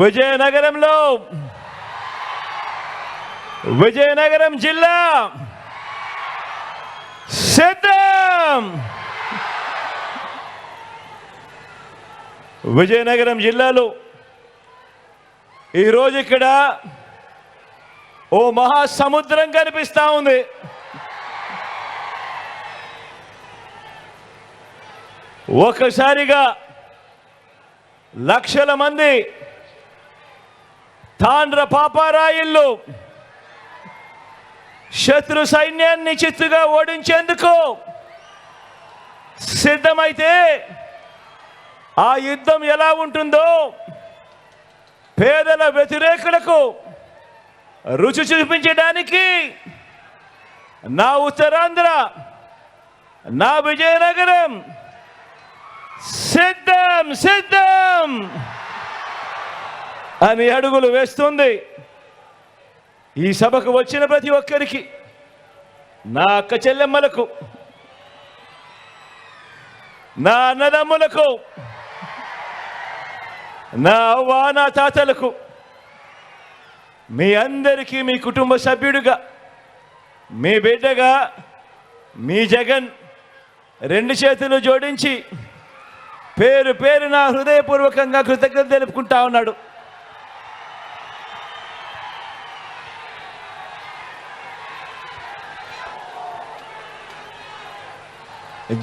విజయనగరంలో విజయనగరం జిల్లా సిద్ధం. విజయనగరం జిల్లాలో ఈరోజు ఇక్కడ ఓ మహాసముద్రం కనిపిస్తా ఉంది. ఒకసారిగా లక్షల మంది తాండ్ర పాపారాయిళ్ళు శత్రు సైన్యాన్ని చిత్తుగా ఓడించేందుకు సిద్ధమైతే ఆ యుద్ధం ఎలా ఉంటుందో పేదల వ్యతిరేకులకు రుచి చూపించడానికి నా ఉత్తరాంధ్ర, నా విజయనగరం సిద్ధం సిద్ధం అని అడుగులు వేస్తుంది. ఈ సభకు వచ్చిన ప్రతి ఒక్కరికి, నా అక్క చెల్లెమ్మలకు, నా అన్నదమ్ములకు, నా అవ్వ నా తాతలకు, మీ అందరికీ మీ కుటుంబ సభ్యుడిగా, మీ బిడ్డగా మీ జగన్ రెండు చేతులు జోడించి పేరు పేరున హృదయపూర్వకంగా కృతజ్ఞత తెలుపుకుంటా ఉన్నాడు.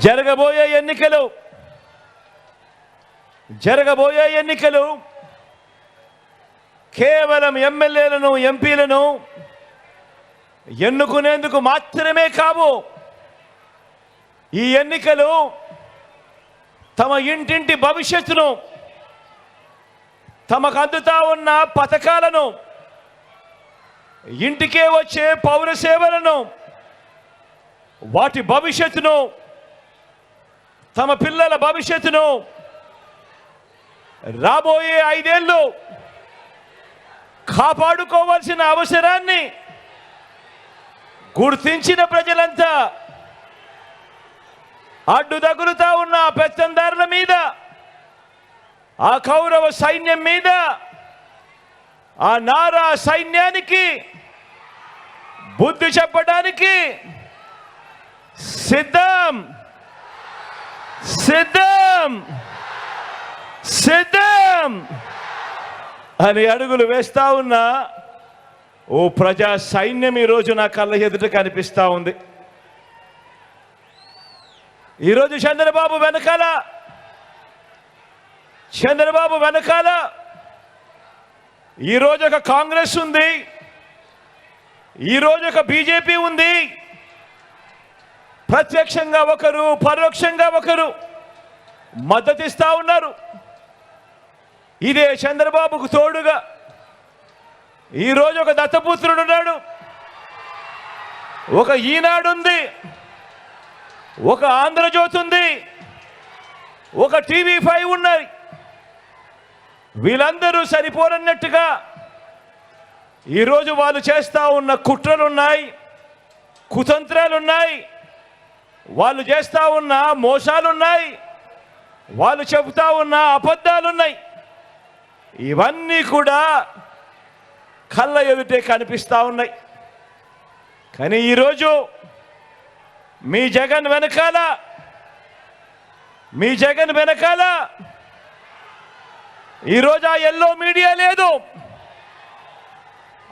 జరగబోయే ఎన్నికలు కేవలం ఎమ్మెల్యేలను, ఎంపీలను ఎన్నుకునేందుకు మాత్రమే కావు. ఈ ఎన్నికలు తమ ఇంటింటి భవిష్యత్తును, తమకు అందుతా ఉన్న పథకాలను, ఇంటికే వచ్చే పౌర సేవలను, వాటి భవిష్యత్తును, తమ పిల్లల భవిష్యత్తును రాబోయే 5 ఏళ్ళు కాపాడుకోవాల్సిన అవసరాన్ని గుర్తించిన ప్రజలంతా అడ్డు తగులుతా ఉన్న పెత్తందారుల మీద, ఆ కౌరవ సైన్యం మీద, ఆ నారా సైన్యానికి బుద్ధి చెప్పడానికి సిద్ధం సిద్ధం సిద్ధం అని అడుగులు వేస్తా ఉన్న ఓ ప్రజా సైన్యం ఈరోజు నా కళ్ళ ఎదుట కనిపిస్తా ఉంది. ఈరోజు చంద్రబాబు వెనకాల ఈరోజు ఒక కాంగ్రెస్ ఉంది, ఈరోజు ఒక బీజేపీ ఉంది. ప్రత్యక్షంగా ఒకరు, పరోక్షంగా ఒకరు మద్దతిస్తా ఉన్నారు. ఇదే చంద్రబాబుకు తోడుగా ఈరోజు ఒక దత్తపుత్రుడు ఉన్నాడు, ఒక ఈనాడు ఉంది, ఒక ఆంధ్రజ్యోతి ఉంది, ఒక TV5 ఉన్నాయి. వీళ్ళందరూ సరిపోరన్నట్టుగా ఈరోజు వాళ్ళు చేస్తూ ఉన్న కుట్రలున్నాయి, కుతంత్రాలున్నాయి, వాళ్ళు చేస్తూ ఉన్న మోసాలున్నాయి, వాళ్ళు చెబుతా ఉన్న అబద్ధాలున్నాయి. ఇవన్నీ కూడా కళ్ళ ఎదుటే కనిపిస్తూ ఉన్నాయి. కానీ ఈరోజు మీ జగన్ వెనకాల ఈరోజు ఆ ఎల్లో మీడియా లేదు,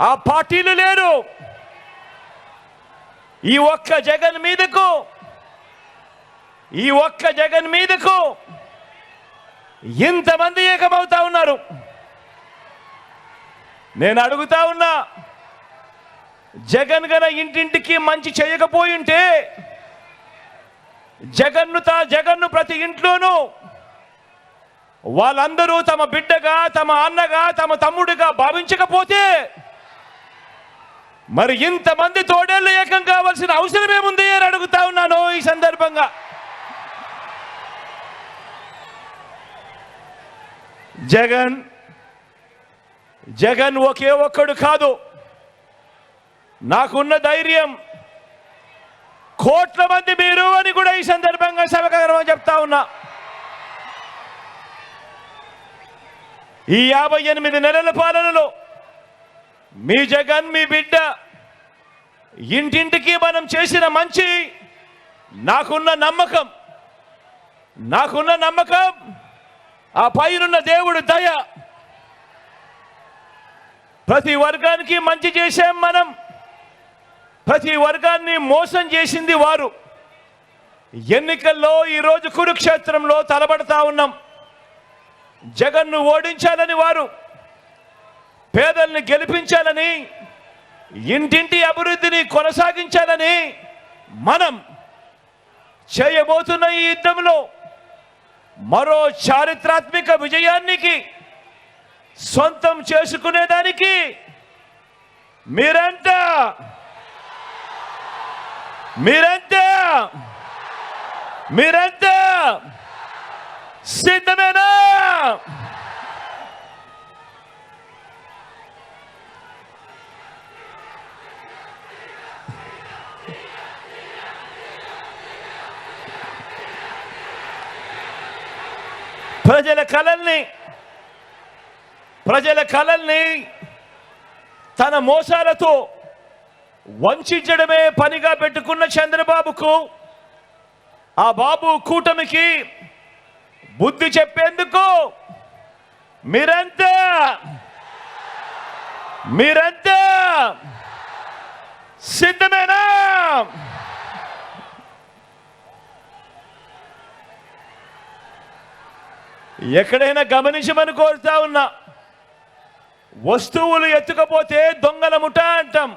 ఆ పార్టీలు లేరు. ఈ ఒక్క జగన్ మీదకు ఇంతమంది ఏకమవుతా ఉన్నారు. నేను అడుగుతా ఉన్నా, జగన్ గన ఇంటింటికి మంచి చేయకపోయింటే, జగన్ను ప్రతి ఇంట్లోనూ వాళ్ళందరూ తమ బిడ్డగా, తమ అన్నగా, తమ తమ్ముడిగా భావించకపోతే మరి ఇంతమంది తోడేళ్ళు ఏకం కావాల్సిన అవసరం ఏముంది అని అడుగుతా ఉన్నాను. ఈ సందర్భంగా జగన్ ఒకే ఒక్కడు కాదు. నాకున్న ధైర్యం కోట్ల మంది మీరు అని కూడా ఈ సందర్భంగా సభగర్వం చెప్తా ఉన్నా. ఈ 58 నెలల పాలనలో మీ జగన్, మీ బిడ్డ ఇంటింటికి మనం చేసిన మంచి, నాకున్న నమ్మకం ఆ పైనున్న దేవుడు దయ. ప్రతి వర్గానికి మంచి చేశాం మనం, ప్రతి వర్గాన్ని మోసం చేసింది వారు. ఎన్నికల్లో ఈరోజు కురుక్షేత్రంలో తలబడతా ఉన్నాం. జగన్ను ఓడించాలని వారు, పేదల్ని గెలిపించాలని, ఇంటింటి అభివృద్ధిని కొనసాగించాలని మనం చేయబోతున్న ఈ యుద్ధంలో మరో చారిత్రాత్మక విజయానికి సొంతం చేసుకునేదానికి మీరంతా సిద్ధమేనా? ప్రజల కలల్ని తన మోసాలతో వంచడమే పనిగా పెట్టుకున్న చంద్రబాబుకు, ఆ బాబు కూటమికి బుద్ధి చెప్పేందుకు మీరంతా సిద్ధమేనా? ఎక్కడైనా గమనించమని కోరుతా ఉన్నా. వస్తువులు ఎత్తుకపోతే దొంగల ముఠ అంటాం.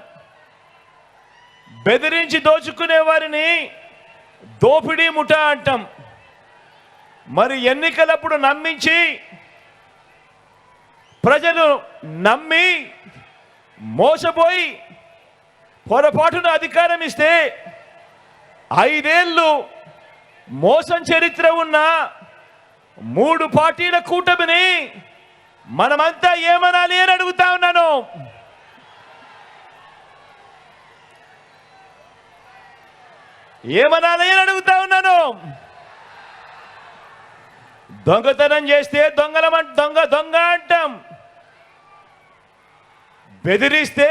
బెదిరించి దోచుకునే వారిని దోపిడీ ముఠ అంటాం. మరి ఎన్నికలప్పుడు నమ్మించి ప్రజలు నమ్మి మోసపోయి పొరపాటున అధికారం ఇస్తే 5 ఏళ్ళు మోసం చరిత్ర ఉన్న 3 పార్టీల కూటమిని మనమంతా ఏమనాలి అని అడుగుతా ఉన్నాను. దొంగతనం చేస్తే దొంగ అంటాం. బెదిరిస్తే,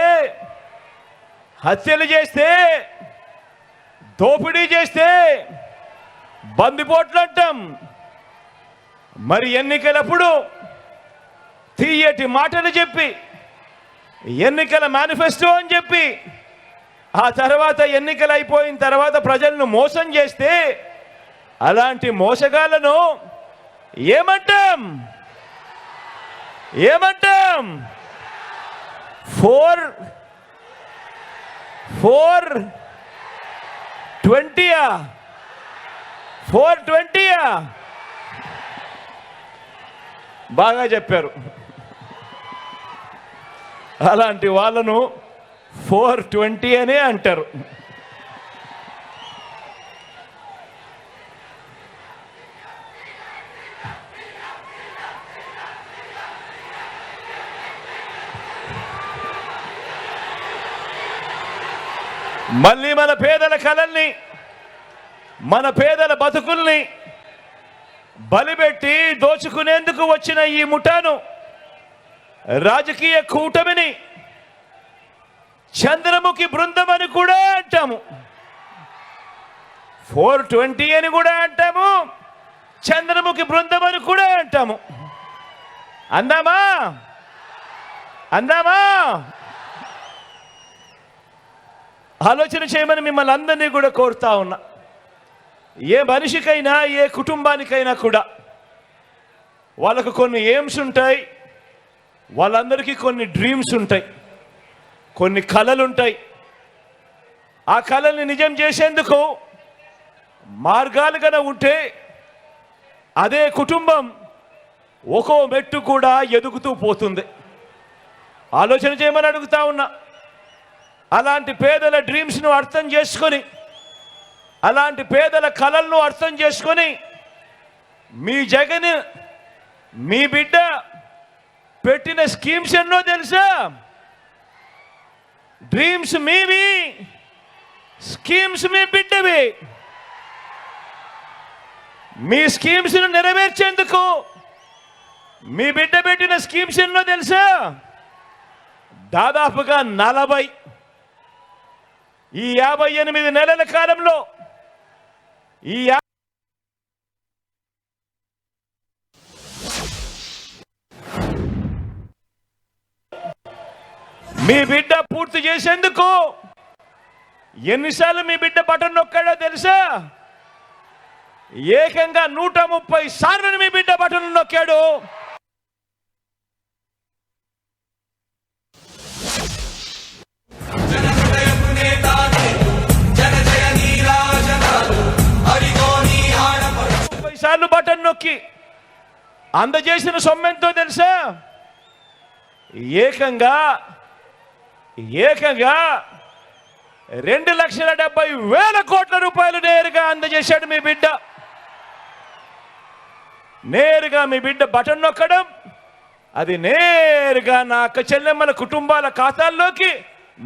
హత్యలు చేస్తే, దోపిడీ చేస్తే బందిపోట్లు అంటాం. మరి ఎన్నికలప్పుడు తీయటి మాటలు చెప్పి, ఎన్నికల మేనిఫెస్టో అని చెప్పి, ఆ తర్వాత ఎన్నికలు అయిపోయిన తర్వాత ప్రజలను మోసం చేస్తే అలాంటి మోసగాళ్లను ఏమంటాం? 420 బాగా చెప్పారు. అలాంటి వాళ్ళను 420 అనే అంటారు. మళ్ళీ మన పేదల కలల్ని, మన పేదల బతుకుల్ని బలిపెట్టి దోచుకునేందుకు వచ్చిన ఈ ముఠాను, రాజకీయ కూటమిని చంద్రముఖి బృందం అని కూడా అంటాము. 420 అని కూడా అంటాము, చంద్రముఖి బృందం అని కూడా అంటాము. అందామా? ఆలోచన చేయమని మిమ్మల్ని అందరినీ కూడా కోరుతా ఉన్నా. ఏ మనిషికైనా, ఏ కుటుంబానికైనా కూడా వాళ్ళకు కొన్ని ఎయిమ్స్ ఉంటాయి, వాళ్ళందరికీ కొన్ని డ్రీమ్స్ ఉంటాయి, కొన్ని కలలు ఉంటాయి. ఆ కళల్ని నిజం చేసేందుకు మార్గాలు కన ఉంటే అదే కుటుంబం ఒక్కో మెట్టు కూడా ఎదుగుతూ పోతుంది. ఆలోచన చేయమని అడుగుతా ఉన్నా. అలాంటి పేదల డ్రీమ్స్ను అర్థం చేసుకొని, అలాంటి పేదల కలలను అర్థం చేసుకొని, మీ జగన్, మీ బిడ్డ పెట్టిన స్కీమ్స్ ఎన్నో తెలుసా? డ్రీమ్స్ మీవి, స్కీమ్స్ మీ బిడ్డవి. మీ స్కీమ్స్ను నెరవేర్చేందుకు మీ బిడ్డ పెట్టిన స్కీమ్స్ ఎన్నో తెలుసా? దాదాపుగా 40. ఈ 58 నెలల కాలంలో మీ బిడ్డ పూర్తి చేసేందుకు ఎన్నిసార్లు మీ బిడ్డ బటన్ నొక్కాడో తెలుసా? ఏకంగా 130 సార్లు మీ బిడ్డ బటన్ నొక్కాడు. సార్లు బటన్ నొక్కి అందజేసిన సొమ్మెంతో తెలుసా? ఏకంగా 2,70,000 కోట్ల రూపాయలు నేరుగా అందజేశాడు మీ బిడ్డ. నేరుగా మీ బిడ్డ బటన్ నొక్కడం, అది నేరుగా నా అక్క చెల్లెమ్మల కుటుంబాల ఖాతాల్లోకి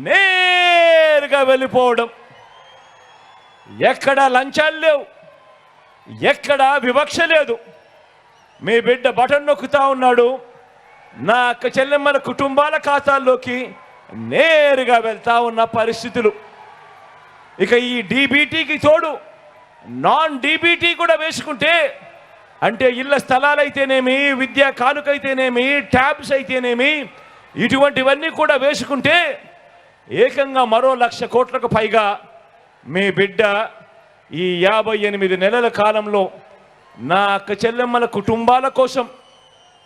నేరుగా వెళ్ళిపోవడం. ఎక్కడా లంచాలు లేవు, ఎక్కడా వివక్ష లేదు. మీ బిడ్డ బటన్ నొక్కుతా ఉన్నాడు, నా అక్క చెల్లెమ్మల కుటుంబాల ఖాతాల్లోకి నేరుగా వెళ్తా ఉన్న పరిస్థితులు. ఇక ఈ డీబీటీకి తోడు నాన్ డీబీటీ కూడా వేసుకుంటే, అంటే ఇళ్ల స్థలాలైతేనేమి, విద్యా కానుకైతేనేమి, ట్యాబ్స్ అయితేనేమి, ఇటువంటివన్నీ కూడా వేసుకుంటే ఏకంగా మరో 1,00,000 కోట్లకు పైగా మీ బిడ్డ ఈ 58 నెలల కాలంలో నా అక్క చెల్లెమ్మల కుటుంబాల కోసం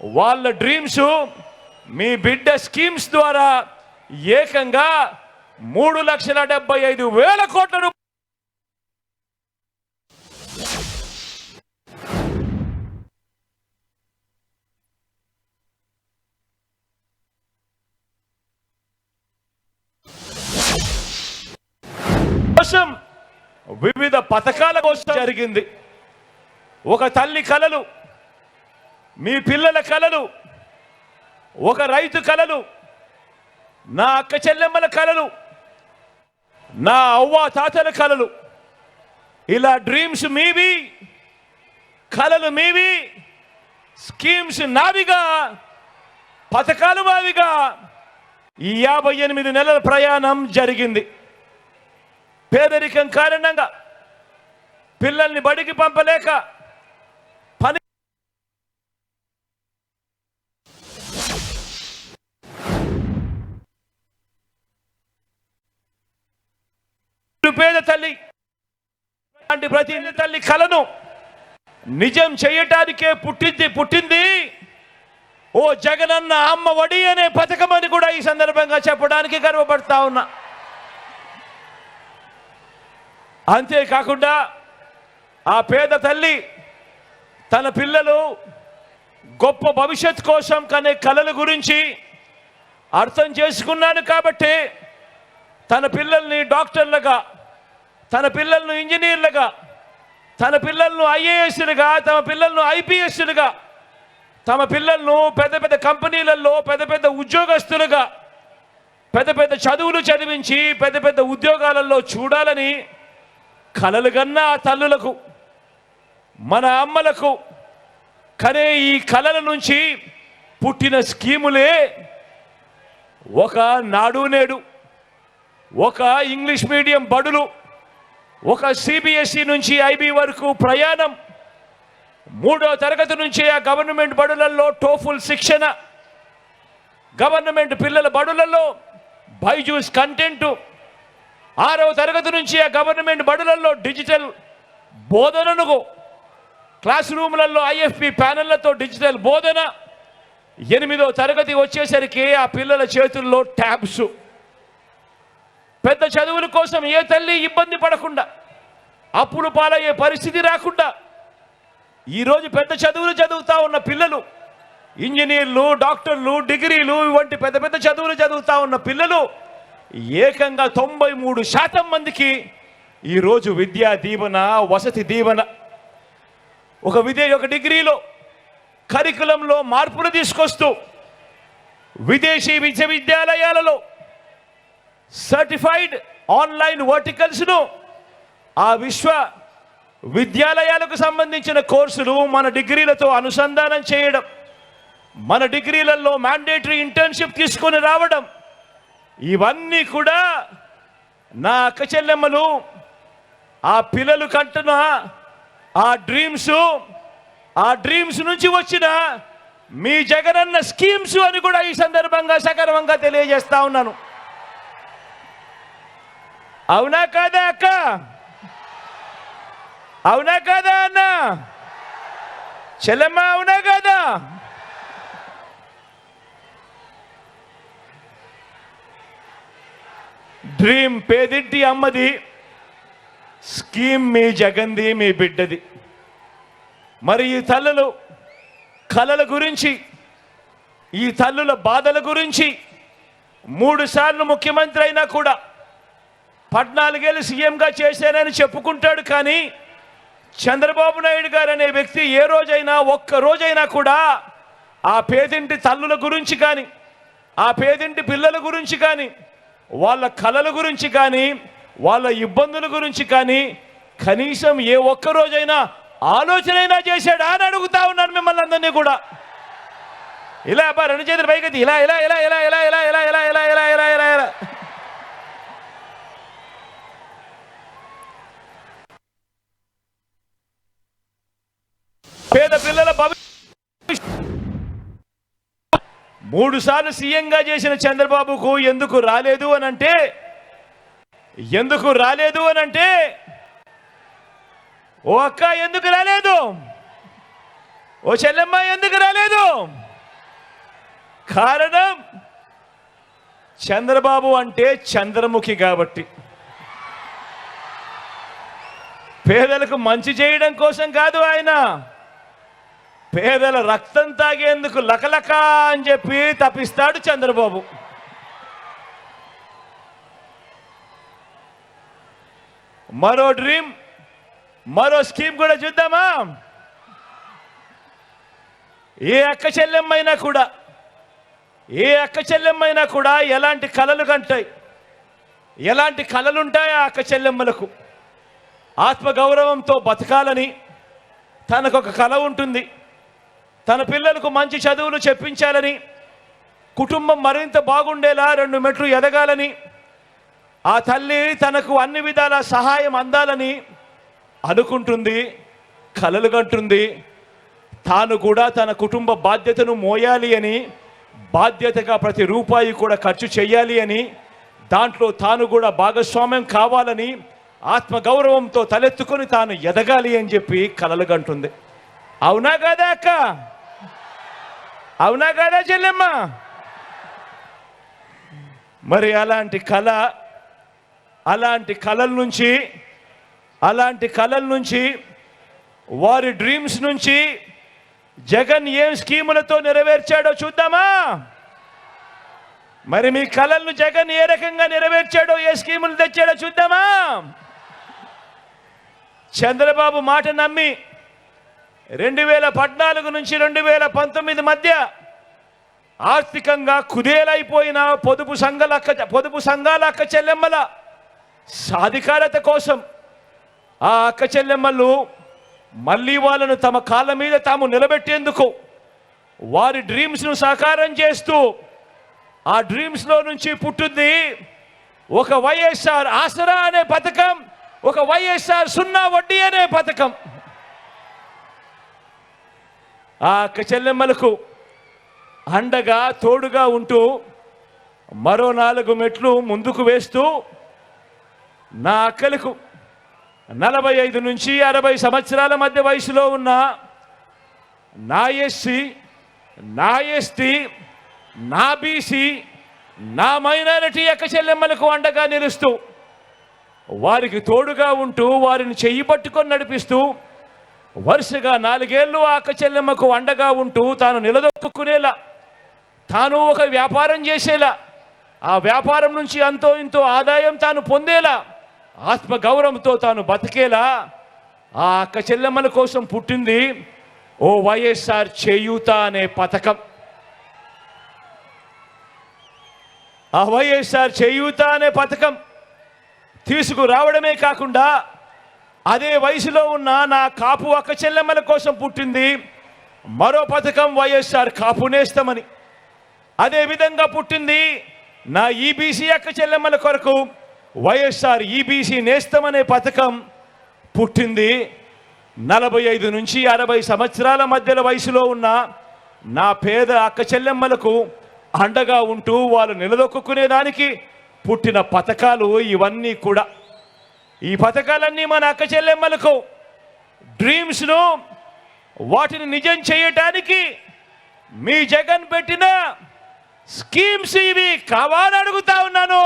వాళ్ళ డ్రీమ్స్ మీ బిడ్డ స్కీమ్స్ ద్వారా ఏకంగా 3,75,000 కోట్ల రూపాయలు. కోసం వివిధ పథకాల కోసం జరిగింది. ఒక తల్లి కలలు, మీ పిల్లల కలలు, ఒక రైతు కలలు, నా అక్క చెల్లెమ్మల కలలు, నా అవ్వ తాతల కలలు, ఇలా డ్రీమ్స్ మీవి, కలలు మీవి, స్కీమ్స్ నావిగా, పథకాలు మావిగా ఈ 58 నెలల ప్రయాణం జరిగింది. పేదరికం కారణంగా పిల్లల్ని బడికి పంపలేక పని పేద తల్లి లాంటి ప్రతి తల్లి కలను నిజం చేయటానికే పుట్టింది ఓ జగనన్న అమ్మ ఒడి అనే పథకం అని కూడా ఈ సందర్భంగా చెప్పడానికి గర్వపడతా ఉన్నా. అంతేకాకుండా ఆ పేద తల్లి తన పిల్లలు గొప్ప భవిష్యత్ కోసం కనే కలల గురించి అర్థం చేసుకున్నాను కాబట్టి తన పిల్లల్ని డాక్టర్లుగా, తన పిల్లలను ఇంజనీర్లుగా, తన పిల్లలను ఐఏఎస్లుగా, తమ పిల్లలను ఐపీఎస్లుగా, తమ పిల్లలను పెద్ద పెద్ద కంపెనీలలో పెద్ద పెద్ద ఉద్యోగస్తులుగా, పెద్ద పెద్ద చదువులు చదివించి పెద్ద పెద్ద ఉద్యోగాలలో చూడాలని కలలు కన్నా ఆ తల్లులకు, మన అమ్మలకు కనే ఈ కలల నుంచి పుట్టిన స్కీములే ఒక నాడు నేడు, ఒక ఇంగ్లీష్ మీడియం బడులు, ఒక సిబిఎస్ఈ నుంచి ఐబీ వరకు ప్రయాణం, 3వ తరగతి నుంచి ఆ గవర్నమెంట్ బడులలో టోఫుల్ శిక్షణ, గవర్నమెంట్ పిల్లల బడులలో బైజూస్ కంటెంటు, 6వ తరగతి నుంచి ఆ గవర్నమెంట్ బడులలో డిజిటల్ బోధనను, క్లాస్ రూమ్లలో ఐఎఫ్పి ప్యానెళ్లతో డిజిటల్ బోధన, 8వ తరగతి వచ్చేసరికి ఆ పిల్లల చేతుల్లో ట్యాబ్స్. పెద్ద చదువుల కోసం ఏ తల్లి ఇబ్బంది పడకుండా, అప్పులు పాలయ్యే పరిస్థితి రాకుండా ఈరోజు పెద్ద చదువులు చదువుతా ఉన్న పిల్లలు, ఇంజనీర్లు, డాక్టర్లు, డిగ్రీలు వంటి పెద్ద పెద్ద చదువులు చదువుతా ఉన్న పిల్లలు ఏకంగా 93% మందికి ఈరోజు విద్యా దీవెన, వసతి దీవెన. ఒక డిగ్రీలో కరికులంలో మార్పులు తీసుకొస్తూ విదేశీ విశ్వవిద్యాలయాలలో సర్టిఫైడ్ ఆన్లైన్ వర్టికల్స్ను ఆ విశ్వ విద్యాలయాలకు సంబంధించిన కోర్సులు మన డిగ్రీలతో అనుసంధానం చేయడం, మన డిగ్రీలలో మ్యాండేటరీ ఇంటర్న్షిప్ తీసుకొని రావడం, ఇవన్నీ కూడా నా అక్క చెల్లెమ్మలు ఆ పిల్లలు కంటున్న ఆ డ్రీమ్స్ నుంచి వచ్చిన మీ జగనన్న స్కీమ్స్ అని కూడా ఈ సందర్భంగా సగర్వంగా తెలియజేస్తా ఉన్నాను. అవునా కాదా అక్క? అవునా కాదా అన్న? చెల్లెమ్మ అవునా కాదా? డ్రీమ్ పేదింటి అమ్మది, స్కీమ్ మీ జగన్ది, మీ బిడ్డది. మరి ఈ తల్లులు కలల గురించి, ఈ తల్లుల బాధల గురించి 3 సార్లు ముఖ్యమంత్రి అయినా కూడా 14 ఏళ్ళు సీఎంగా చేశానని చెప్పుకుంటాడు. కానీ చంద్రబాబు నాయుడు గారు అనే వ్యక్తి ఏ రోజైనా, ఒక్క రోజైనా కూడా ఆ పేదింటి తల్లుల గురించి కానీ, ఆ పేదింటి పిల్లల గురించి కానీ, వాళ్ళ కలల గురించి కానీ, వాళ్ళ ఇబ్బందుల గురించి కానీ కనీసం ఏ ఒక్క రోజైనా ఆలోచనైనా చేశాడా అని అడుగుతా ఉన్నాను మిమ్మల్ని అందరినీ కూడా. ఇలా అబ్బా 2 చేతులు పైకి ఇలా ఇలా ఇలా ఇలా ఇలా ఇలా ఇలా ఇలా ఇలా ఇలా ఇలా ఇలా ఇలా పేద పిల్లల 3 సార్లు సీఎంగా చేసిన చంద్రబాబుకు ఎందుకు రాలేదు అనంటే ఓ అక్క ఎందుకు రాలేదు? ఓ చెల్లెమ్మ ఎందుకు రాలేదు? కారణం చంద్రబాబు అంటే చంద్రముఖి కాబట్టి. పేదలకు మంచి చేయడం కోసం కాదు, ఆయన పేదల రక్తం తాగేందుకు లకలక అని చెప్పి తప్పిస్తాడు చంద్రబాబు. మరో డ్రీమ్, మరో స్కీమ్ కూడా చూద్దామా? ఏ అక్క చెల్లెమ్మైనా కూడా ఎలాంటి కలలు కంటాయి, ఎలాంటి కలలుంటాయి ఆ అక్క చెల్లెమ్మలకు? ఆత్మగౌరవంతో బతకాలని తనకొక కల ఉంటుంది. తన పిల్లలకు మంచి చదువులు చెప్పించాలని, కుటుంబం మరింత బాగుండేలా 2 మెట్లు ఎదగాలని, ఆ తల్లి తనకు అన్ని విధాల సహాయం అందాలని అనుకుంటుంది, కలలు కంటుంది. తాను కూడా తన కుటుంబ బాధ్యతను మోయాలి అని, బాధ్యతగా ప్రతి రూపాయి కూడా ఖర్చు చేయాలి అని, దాంట్లో తాను కూడా భాగస్వామ్యం కావాలని, ఆత్మగౌరవంతో తలెత్తుకొని తాను ఎదగాలి అని చెప్పి కలలు కంటుంది. అవునా కాదా అక్క? అవునా కాదా చెల్లెమ్మ? మరి అలాంటి కలల నుంచి వారి డ్రీమ్స్ నుంచి జగన్ ఏం స్కీములతో నెరవేర్చాడో చూద్దామా? మరి మీ కలలను జగన్ ఏ రకంగా నెరవేర్చాడో, ఏ స్కీములు తెచ్చాడో చూద్దామా? చంద్రబాబు మాట నమ్మి 2014 నుంచి 2019 మధ్య ఆర్థికంగా కుదేలైపోయిన పొదుపు సంఘాల అక్క చెల్లెమ్మల సాధికారత కోసం ఆ అక్క చెల్లెమ్మలు మళ్ళీ వాళ్ళను తమ కాళ్ళ మీద తాము నిలబెట్టేందుకు వారి డ్రీమ్స్ను సాకారం చేస్తూ, ఆ డ్రీమ్స్లో నుంచి పుట్టింది ఒక వైఎస్ఆర్ ఆసరా అనే పథకం, ఒక వైఎస్ఆర్ 0 వడ్డీ అనే పథకం. ఆ అక్క చెల్లెమ్మలకు అండగా తోడుగా ఉంటూ మరో 4 మెట్లు ముందుకు వేస్తూ నా అక్కలకు 45 నుంచి 60 సంవత్సరాల మధ్య వయసులో ఉన్న నా ఎస్సీ, నా ఎస్టీ, నా బీసీ, నా మైనారిటీ అక్క చెల్లెమ్మలకు అండగా నిలుస్తూ, వారికి తోడుగా ఉంటూ, వారిని చెయ్యి పట్టుకొని నడిపిస్తూ, వరుసగా 4 ఏళ్ళు ఆ అక్క చెల్లెమ్మకు అండగా ఉంటూ తాను నిలదొక్కునేలా, తాను ఒక వ్యాపారం చేసేలా, ఆ వ్యాపారం నుంచి అంతో ఇంతో ఆదాయం తాను పొందేలా, ఆత్మగౌరవంతో తాను బతికేలా ఆ అక్క చెల్లెమ్మల కోసం పుట్టింది ఓ వైఎస్ఆర్ చేయూత అనే పథకం. ఆ వైఎస్ఆర్ చేయూత అనే పథకం తీసుకురావడమే కాకుండా అదే వయసులో ఉన్న నా కాపు అక్క చెల్లెమ్మల కోసం పుట్టింది మరో పథకం వైఎస్ఆర్ కాపు నేస్తమని. అదేవిధంగా పుట్టింది నా ఈబీసీ అక్క చెల్లెమ్మల కొరకు వైఎస్ఆర్ ఈబీసీ నేస్తమనే పథకం పుట్టింది. 45 నుంచి 60 సంవత్సరాల మధ్యలో వయసులో ఉన్న నా పేద అక్క చెల్లెమ్మలకు అండగా ఉంటూ వాళ్ళు నిలదొక్కునేదానికి పుట్టిన పథకాలు ఇవన్నీ కూడా. ఈ పథకాలన్నీ మన అక్క చెల్లెమ్మలకు డ్రీమ్స్ను వాటిని నిజం చేయటానికి మీ జగన్ పెట్టిన స్కీమ్స్ ఇవి కావాలని అడుగుతా ఉన్నాను.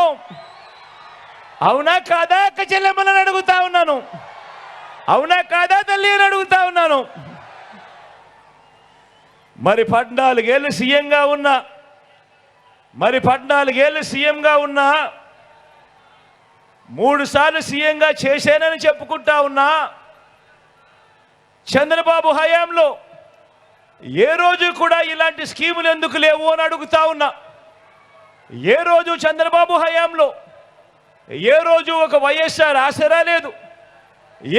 అవునా కాదా అక్క చెల్లెమ్మలని అడుగుతా ఉన్నాను. అవునా కాదా తల్లి అని అడుగుతా ఉన్నాను. మరి 14 ఏళ్ళు సీఎంగా ఉన్నా 3 సార్లు సీఎంగా చేశానని చెప్పుకుంటా ఉన్నా చంద్రబాబు హయాంలో ఏ రోజు కూడా ఇలాంటి స్కీములు ఎందుకు లేవు అని అడుగుతా ఉన్నా. ఏ రోజు చంద్రబాబు హయాంలో ఏ రోజు ఒక వైఎస్ఆర్ ఆసరా లేదు,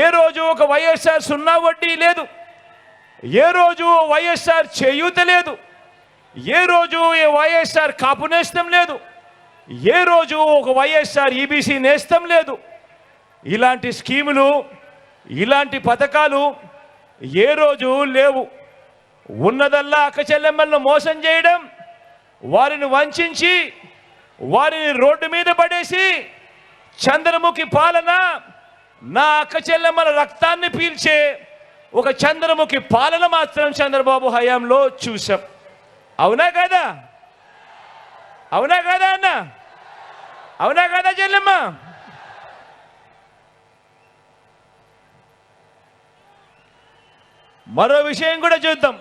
ఏ రోజు ఒక వైఎస్ఆర్ సున్నా వడ్డీ లేదు, ఏ రోజు వైఎస్ఆర్ చేయూత లేదు, ఏ రోజు వైఎస్ఆర్ కాపు నేస్తం లేదు, ఏ రోజు ఒక వైఎస్ఆర్ ఈబీసీ నేస్తం లేదు. ఇలాంటి స్కీములు ఇలాంటి పథకాలు ఏ రోజు లేవు. ఉన్నదల్లా అక్క చెల్లెమ్మలను మోసం చేయడం, వారిని వంచి వారిని రోడ్డు మీద పడేసి చంద్రముఖి పాలన, నా అక్క చెల్లెమ్మల రక్తాన్ని పీల్చే ఒక చంద్రముఖి పాలన మాత్రం చంద్రబాబు హయాంలో చూసాం. అవునా కదా? అవునా కదా అన్న? అవునా కదా చెల్లెమ్మ? మరో విషయం కూడా చూద్దాం.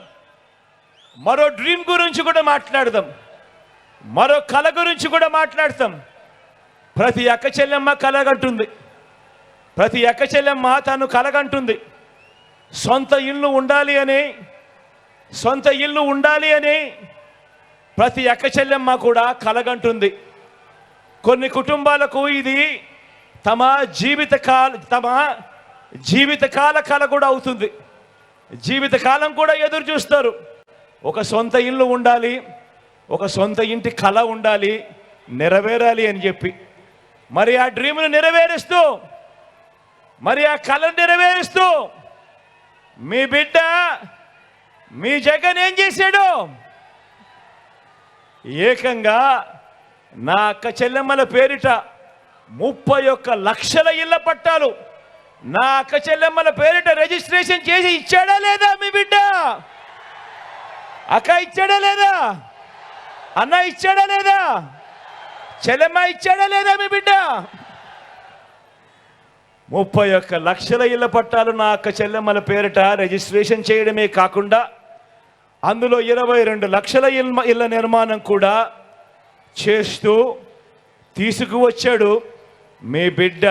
మరో డ్రీమ్ గురించి కూడా మాట్లాడదాం. మరో కళ గురించి కూడా మాట్లాడతాం. ప్రతి అక్క చెల్లెమ్మ కలగంటుంది. ప్రతి అక్క చెల్లెమ్మ తను కలగంటుంది. సొంత ఇల్లు ఉండాలి అని ప్రతి అక్క చెల్లెమ్మ కూడా కలగంటుంది. కొన్ని కుటుంబాలకు ఇది తమ జీవితకాల కళ కూడా అవుతుంది. జీవితకాలం కూడా ఎదురు చూస్తారు. ఒక సొంత ఇల్లు ఉండాలి, ఒక సొంత ఇంటి కళ ఉండాలి, నెరవేరాలి అని చెప్పి. మరి ఆ డ్రీమ్ను నెరవేరుస్తూ, మరి ఆ కళను నెరవేరుస్తూ మీ బిడ్డ మీ జగన్ ఏం చేశాడు? ఏకంగా నా అక్క చెల్లెమ్మల పేరిట 31 లక్షల ఇళ్ల పట్టాలు నా అక్క చెల్లెమ్మల పేరిట రిజిస్ట్రేషన్ చేసి ఇచ్చాడా లేదా మీ బిడ్డ? అక్క ఇచ్చాడా లేదా? అన్న ఇచ్చాడా లేదా? చెల్లెమ్మ ఇచ్చాడా లేదా మీ బిడ్డ? 31 లక్షల ఇళ్ల పట్టాలు నా అక్క చెల్లెమ్మల పేరిట రిజిస్ట్రేషన్ చేయడమే కాకుండా అందులో 22 లక్షల ఇళ్ల నిర్మాణం కూడా చేస్తూ తీసుకువచ్చాడు మీ బిడ్డ.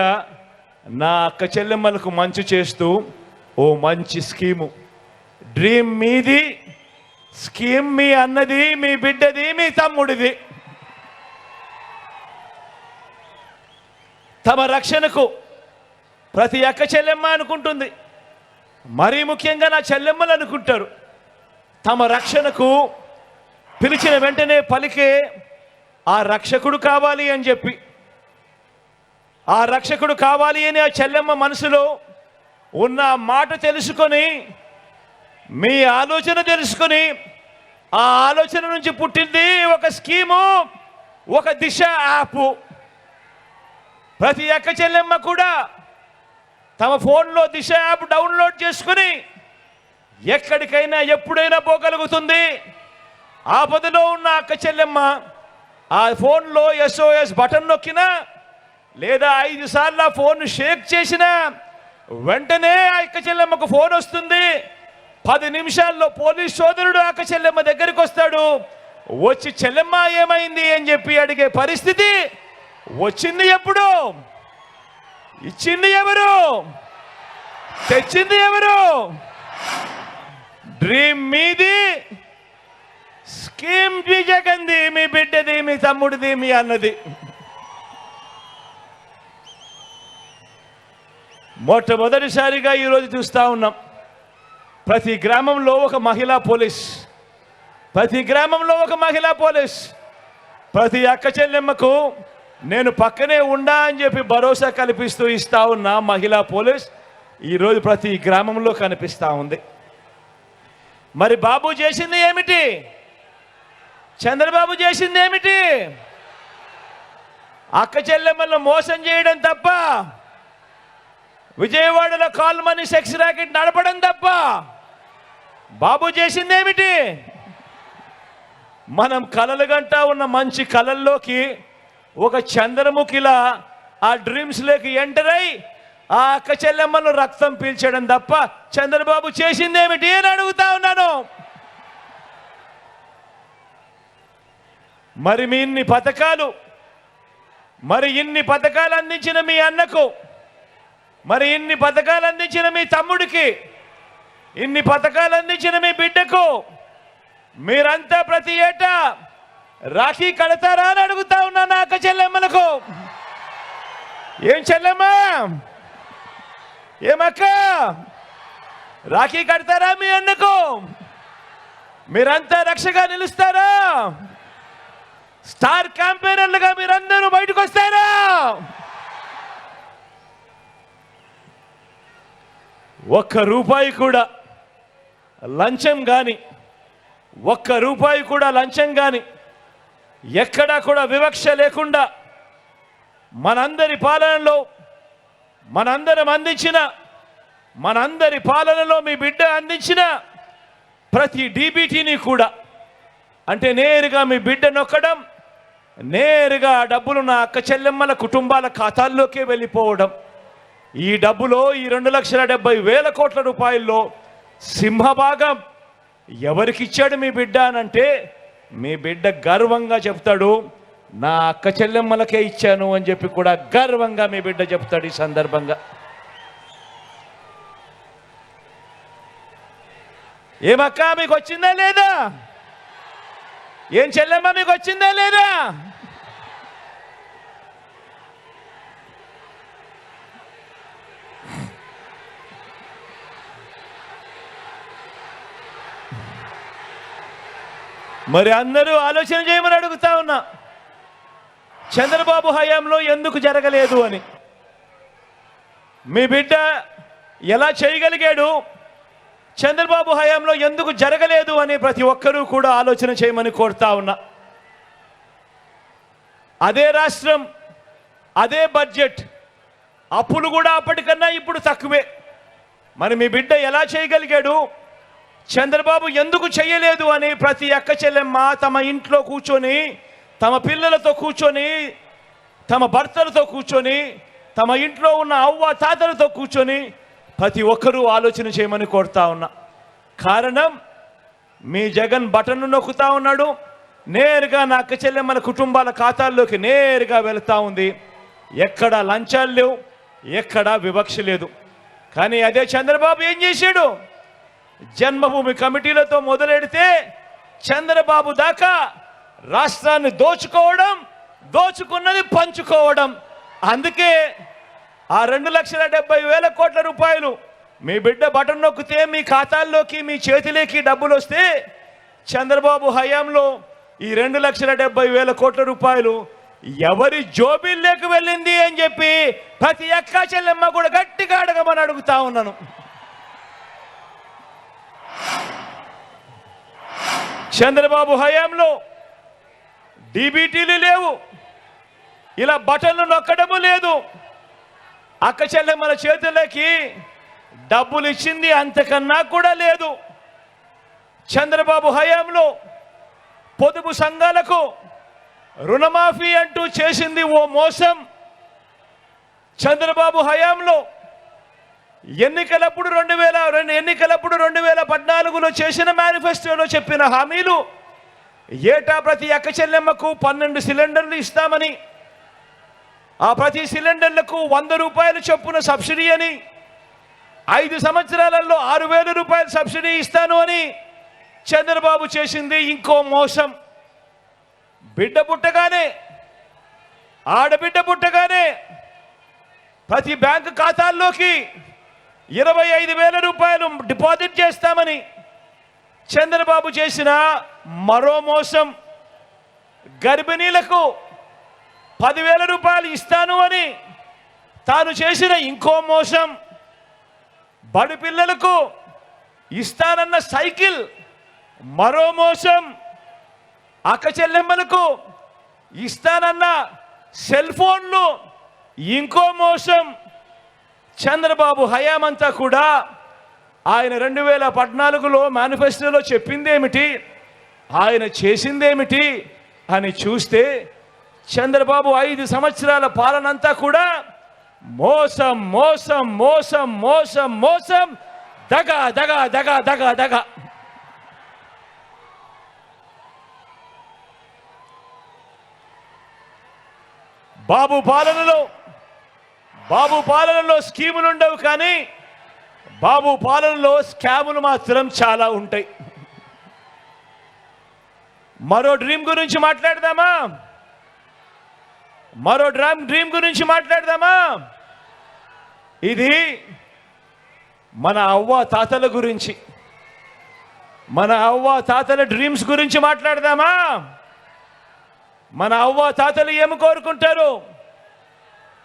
నా అక్క చెల్లెమ్మలకు మంచి చేస్తూ ఓ మంచి స్కీము. డ్రీమ్ మీది, స్కీమ్ మీ అన్నది, మీ బిడ్డది, మీ తమ్ముడిది. తమ రక్షణకు ప్రతి అక్క చెల్లెమ్మ అనుకుంటుంది. మరీ ముఖ్యంగా నా చెల్లెమ్మలు అనుకుంటారు. తమ రక్షణకు పిలిచిన వెంటనే పలికే ఆ రక్షకుడు కావాలి అని చెప్పి, ఆ రక్షకుడు కావాలి అని ఆ చెల్లెమ్మ మనసులో ఉన్న మాట తెలుసుకొని, మీ ఆలోచన తెలుసుకొని, ఆ ఆలోచన నుంచి పుట్టింది ఒక స్కీము, ఒక దిశ యాప్. ప్రతి అక్క చెల్లెమ్మ కూడా తమ ఫోన్లో దిశ యాప్ డౌన్లోడ్ చేసుకుని ఎక్కడికైనా ఎప్పుడైనా పోగలుగుతుంది. ఆపదలో ఉన్న అక్క చెల్లెమ్మ ఆ ఫోన్లో SOS బటన్ నొక్కినా లేదా 5 సార్లు ఆ ఫోన్ షేక్ చేసినా వెంటనే ఆ అక్క చెల్లెమ్మకు ఫోన్ వస్తుంది. 10 నిమిషాల్లో పోలీస్ సోదరుడు అక్క చెల్లెమ్మ దగ్గరికి వస్తాడు. వచ్చి చెల్లెమ్మ ఏమైంది అని చెప్పి అడిగే పరిస్థితి వచ్చింది. ఎప్పుడు ఇచ్చింది ఎవరు? తెచ్చింది ఎవరు? డ్రీమ్ మీది, స్కీమ్ మీ జగన్ది, మీ బిడ్డది, మీ తమ్ముడిది, మీ అన్నది. మొట్టమొదటిసారిగా ఈరోజు చూస్తూ ఉన్నాం. ప్రతి గ్రామంలో ఒక మహిళా పోలీస్, ప్రతి గ్రామంలో ఒక మహిళా పోలీస్, ప్రతి అక్క చెల్లెమ్మకు నేను పక్కనే ఉండా అని చెప్పి భరోసా కల్పిస్తూ ఇస్తా ఉన్న మహిళా పోలీస్ ఈరోజు ప్రతి గ్రామంలో కనిపిస్తూ ఉంది. మరి బాబు చేసింది ఏమిటి? చంద్రబాబు చేసింది ఏమిటి? అక్క చెల్లెమ్మలను మోసం చేయడం తప్ప, విజయవాడలో కాల్ మనీ సెక్స్ ర్యాకెట్ నడపడం తప్ప బాబు చేసింది ఏమిటి? మనం కలలు గంటా ఉన్న మంచి కలల్లోకి ఒక చంద్రముఖిలా ఆ డ్రీమ్స్లోకి ఎంటర్ అయి ఆ అక్క చెల్లెమ్మను రక్తం పీల్చడం తప్ప చంద్రబాబు చేసింది ఏమిటి అని అడుగుతా ఉన్నాను. మరి మీ ఇన్ని పథకాలు అందించిన మీ అన్నకు, మరి ఇన్ని పథకాలు అందించిన మీ తమ్ముడికి, ఇన్ని పథకాలు అందించిన మీ బిడ్డకు మీరంతా ప్రతి ఏటా రాఖీ కడతారా అని అడుగుతా ఉన్నా నా అక్క చెల్లెమ్మలకు. ఏం చెల్లెమ్మా, ఏమక్క, రాఖీ కడతారా మీ అన్నకు? మీరంతా రక్షగా నిలుస్తారా? స్టార్ క్యాంపెయినర్లుగా మీరందరూ బయటకు వస్తారా? ఒక్క రూపాయి కూడా లంచం కానీ, ఒక్క రూపాయి కూడా లంచం కానీ, ఎక్కడా కూడా వివక్ష లేకుండా మనందరి పాలనలో, మనందరి పాలనలో మీ బిడ్డ అందించిన ప్రతి డీబీటీని కూడా, అంటే నేరుగా మీ బిడ్డ నొక్కడం, నేరుగా డబ్బులు నా అక్క చెల్లెమ్మల కుటుంబాల ఖాతాల్లోకే వెళ్ళిపోవడం. ఈ డబ్బులో ఈ 2,70,000 కోట్ల రూపాయల్లో సింహభాగం ఎవరికిచ్చాడు మీ బిడ్డ అనంటే మీ బిడ్డ గర్వంగా చెప్తాడు, నా అక్క చెల్లెమ్మలకే ఇచ్చాను అని చెప్పి కూడా గర్వంగా మీ బిడ్డ చెప్తాడు. ఈ సందర్భంగా ఏమక్క మీకు వచ్చిందా లేదా? ఏం చెల్లెమ్మ మీకు వచ్చిందా లేదా? మరి అందరూ ఆలోచన చేయమని అడుగుతా ఉన్నా, చంద్రబాబు హయాంలో ఎందుకు జరగలేదు అని. మీ బిడ్డ ఎలా చేయగలిగాడు, చంద్రబాబు హయాంలో ఎందుకు జరగలేదు అని ప్రతి ఒక్కరూ కూడా ఆలోచన చేయమని కోరుతా ఉన్నా. అదే రాష్ట్రం, అదే బడ్జెట్, అప్పులు కూడా అప్పటికన్నా ఇప్పుడు తక్కువే. మరి మీ బిడ్డ ఎలా చేయగలిగాడు, చంద్రబాబు ఎందుకు చేయలేదు అని ప్రతి అక్క చెల్లెమ్మ తమ ఇంట్లో కూర్చొని, తమ పిల్లలతో కూర్చొని, తమ భర్తలతో కూర్చొని, తమ ఇంట్లో ఉన్న అవ్వ తాతలతో కూర్చొని ప్రతి ఒక్కరూ ఆలోచన చేయమని కోరుతా ఉన్నా. కారణం, మీ జగన్ బటన్ను నొక్కుతా ఉన్నాడు, నేరుగా నా అక్క చెల్లెమ్మల కుటుంబాల ఖాతాల్లోకి నేరుగా వెళుతూ ఉంది. ఎక్కడా లంచాలు లేవు, ఎక్కడా వివక్ష లేదు. కానీ అదే చంద్రబాబు ఏం చేశాడు? జన్మభూమి కమిటీలతో మొదలెడితే చంద్రబాబు దాకా రాష్ట్రాన్ని దోచుకోవడం, దోచుకున్నది పంచుకోవడం. అందుకే ఆ 2,70,000 కోట్ల రూపాయలు మీ బిడ్డ బటన్ నొక్కితే మీ ఖాతాల్లోకి, మీ చేతిలోకి డబ్బులు వస్తే, చంద్రబాబు హయాంలో ఈ 2,70,000 కోట్ల రూపాయలు ఎవరి జోబీల్లోకి వెళ్ళింది అని చెప్పి ప్రతి అక్క చెల్లెమ్మ కూడా గట్టిగా అడగమని అడుగుతా ఉన్నాను. చంద్రబాబు హయాంలో డీబీటీలు లేవు, ఇలా బటన్లు నొక్కడము లేదు. అక్క చెల్లెమ్మల చేతులకి డబ్బులు ఇచ్చింది అంతకన్నా కూడా లేదు. చంద్రబాబు హయాంలో పొదుపు సంఘాలకు రుణమాఫీ అంటూ చేసింది ఓ మోసం. చంద్రబాబు హయాంలో ఎన్నికలప్పుడు 2014లో చేసిన మేనిఫెస్టోలో చెప్పిన హామీలు, ఏటా ప్రతి అక్క చెల్లెమ్మకు 12 సిలిండర్లు ఇస్తామని, ఆ ప్రతి సిలిండర్లకు 100 రూపాయలు చొప్పున సబ్సిడీ అని, 5 సంవత్సరాలలో 6,000 రూపాయలు సబ్సిడీ ఇస్తాను అని చంద్రబాబు చేసింది ఇంకో మోసం. బిడ్డ పుట్టగానే, ఆడబిడ్డ పుట్టగానే ప్రతి బ్యాంకు ఖాతాల్లోకి 25,000 రూపాయలు డిపాజిట్ చేస్తామని చంద్రబాబు చేసిన మరో మోసం, గర్భిణీలకు 10,000 రూపాయలు ఇస్తాను అని తాను చేసిన ఇంకో మోసం, బడి పిల్లలకు ఇస్తానన్న సైకిల్ మరో మోసం, అక్క చెల్లెమ్మలకు ఇస్తానన్న సెల్ ఫోన్లు ఇంకో మోసం. చంద్రబాబు హయామంతా కూడా ఆయన 2014లో మేనిఫెస్టోలో చెప్పిందేమిటి, ఆయన చేసిందేమిటి అని చూస్తే చంద్రబాబు 5 సంవత్సరాల పాలనంతా కూడా మోసం మోసం మోసం మోసం మోసం, దగ దగ దగ దగ దగ. బాబు పాలనలో స్కీములు ఉండవు, కానీ బాబు పాలనలో స్కాములు మాత్రం చాలా ఉంటాయి. మరో డ్రీమ్ గురించి మాట్లాడదామా? ఇది మన అవ్వ తాతల గురించి, మన అవ్వ తాతల డ్రీమ్స్ గురించి మాట్లాడదామా? మన అవ్వ తాతలు ఏం కోరుకుంటారు,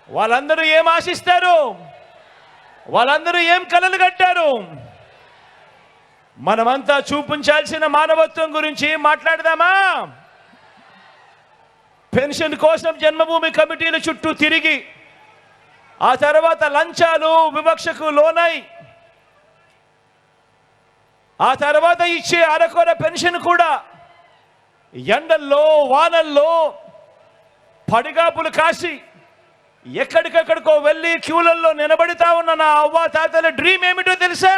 వాళ్ళందరూ ఏం ఆశిస్తారు, వాళ్ళందరూ ఏం కలలు కట్టారు? మనమంతా చూపించాల్సిన మానవత్వం గురించి మాట్లాడదామా? పెన్షన్ కోసం జన్మభూమి కమిటీల చుట్టూ తిరిగి ఆ తర్వాత లంచాలు వివక్షకు లోనై ఆ తర్వాత ఇచ్చే అరకొర పెన్షన్ కూడా ఎండల్లో వానల్లో పడిగాపులు కాసి ఎక్కడికెక్కడికో వెళ్ళి క్యూలల్లో నిలబడితా ఉన్న నా అవ్వ తాతల డ్రీమ్ ఏమిటో తెలుసా?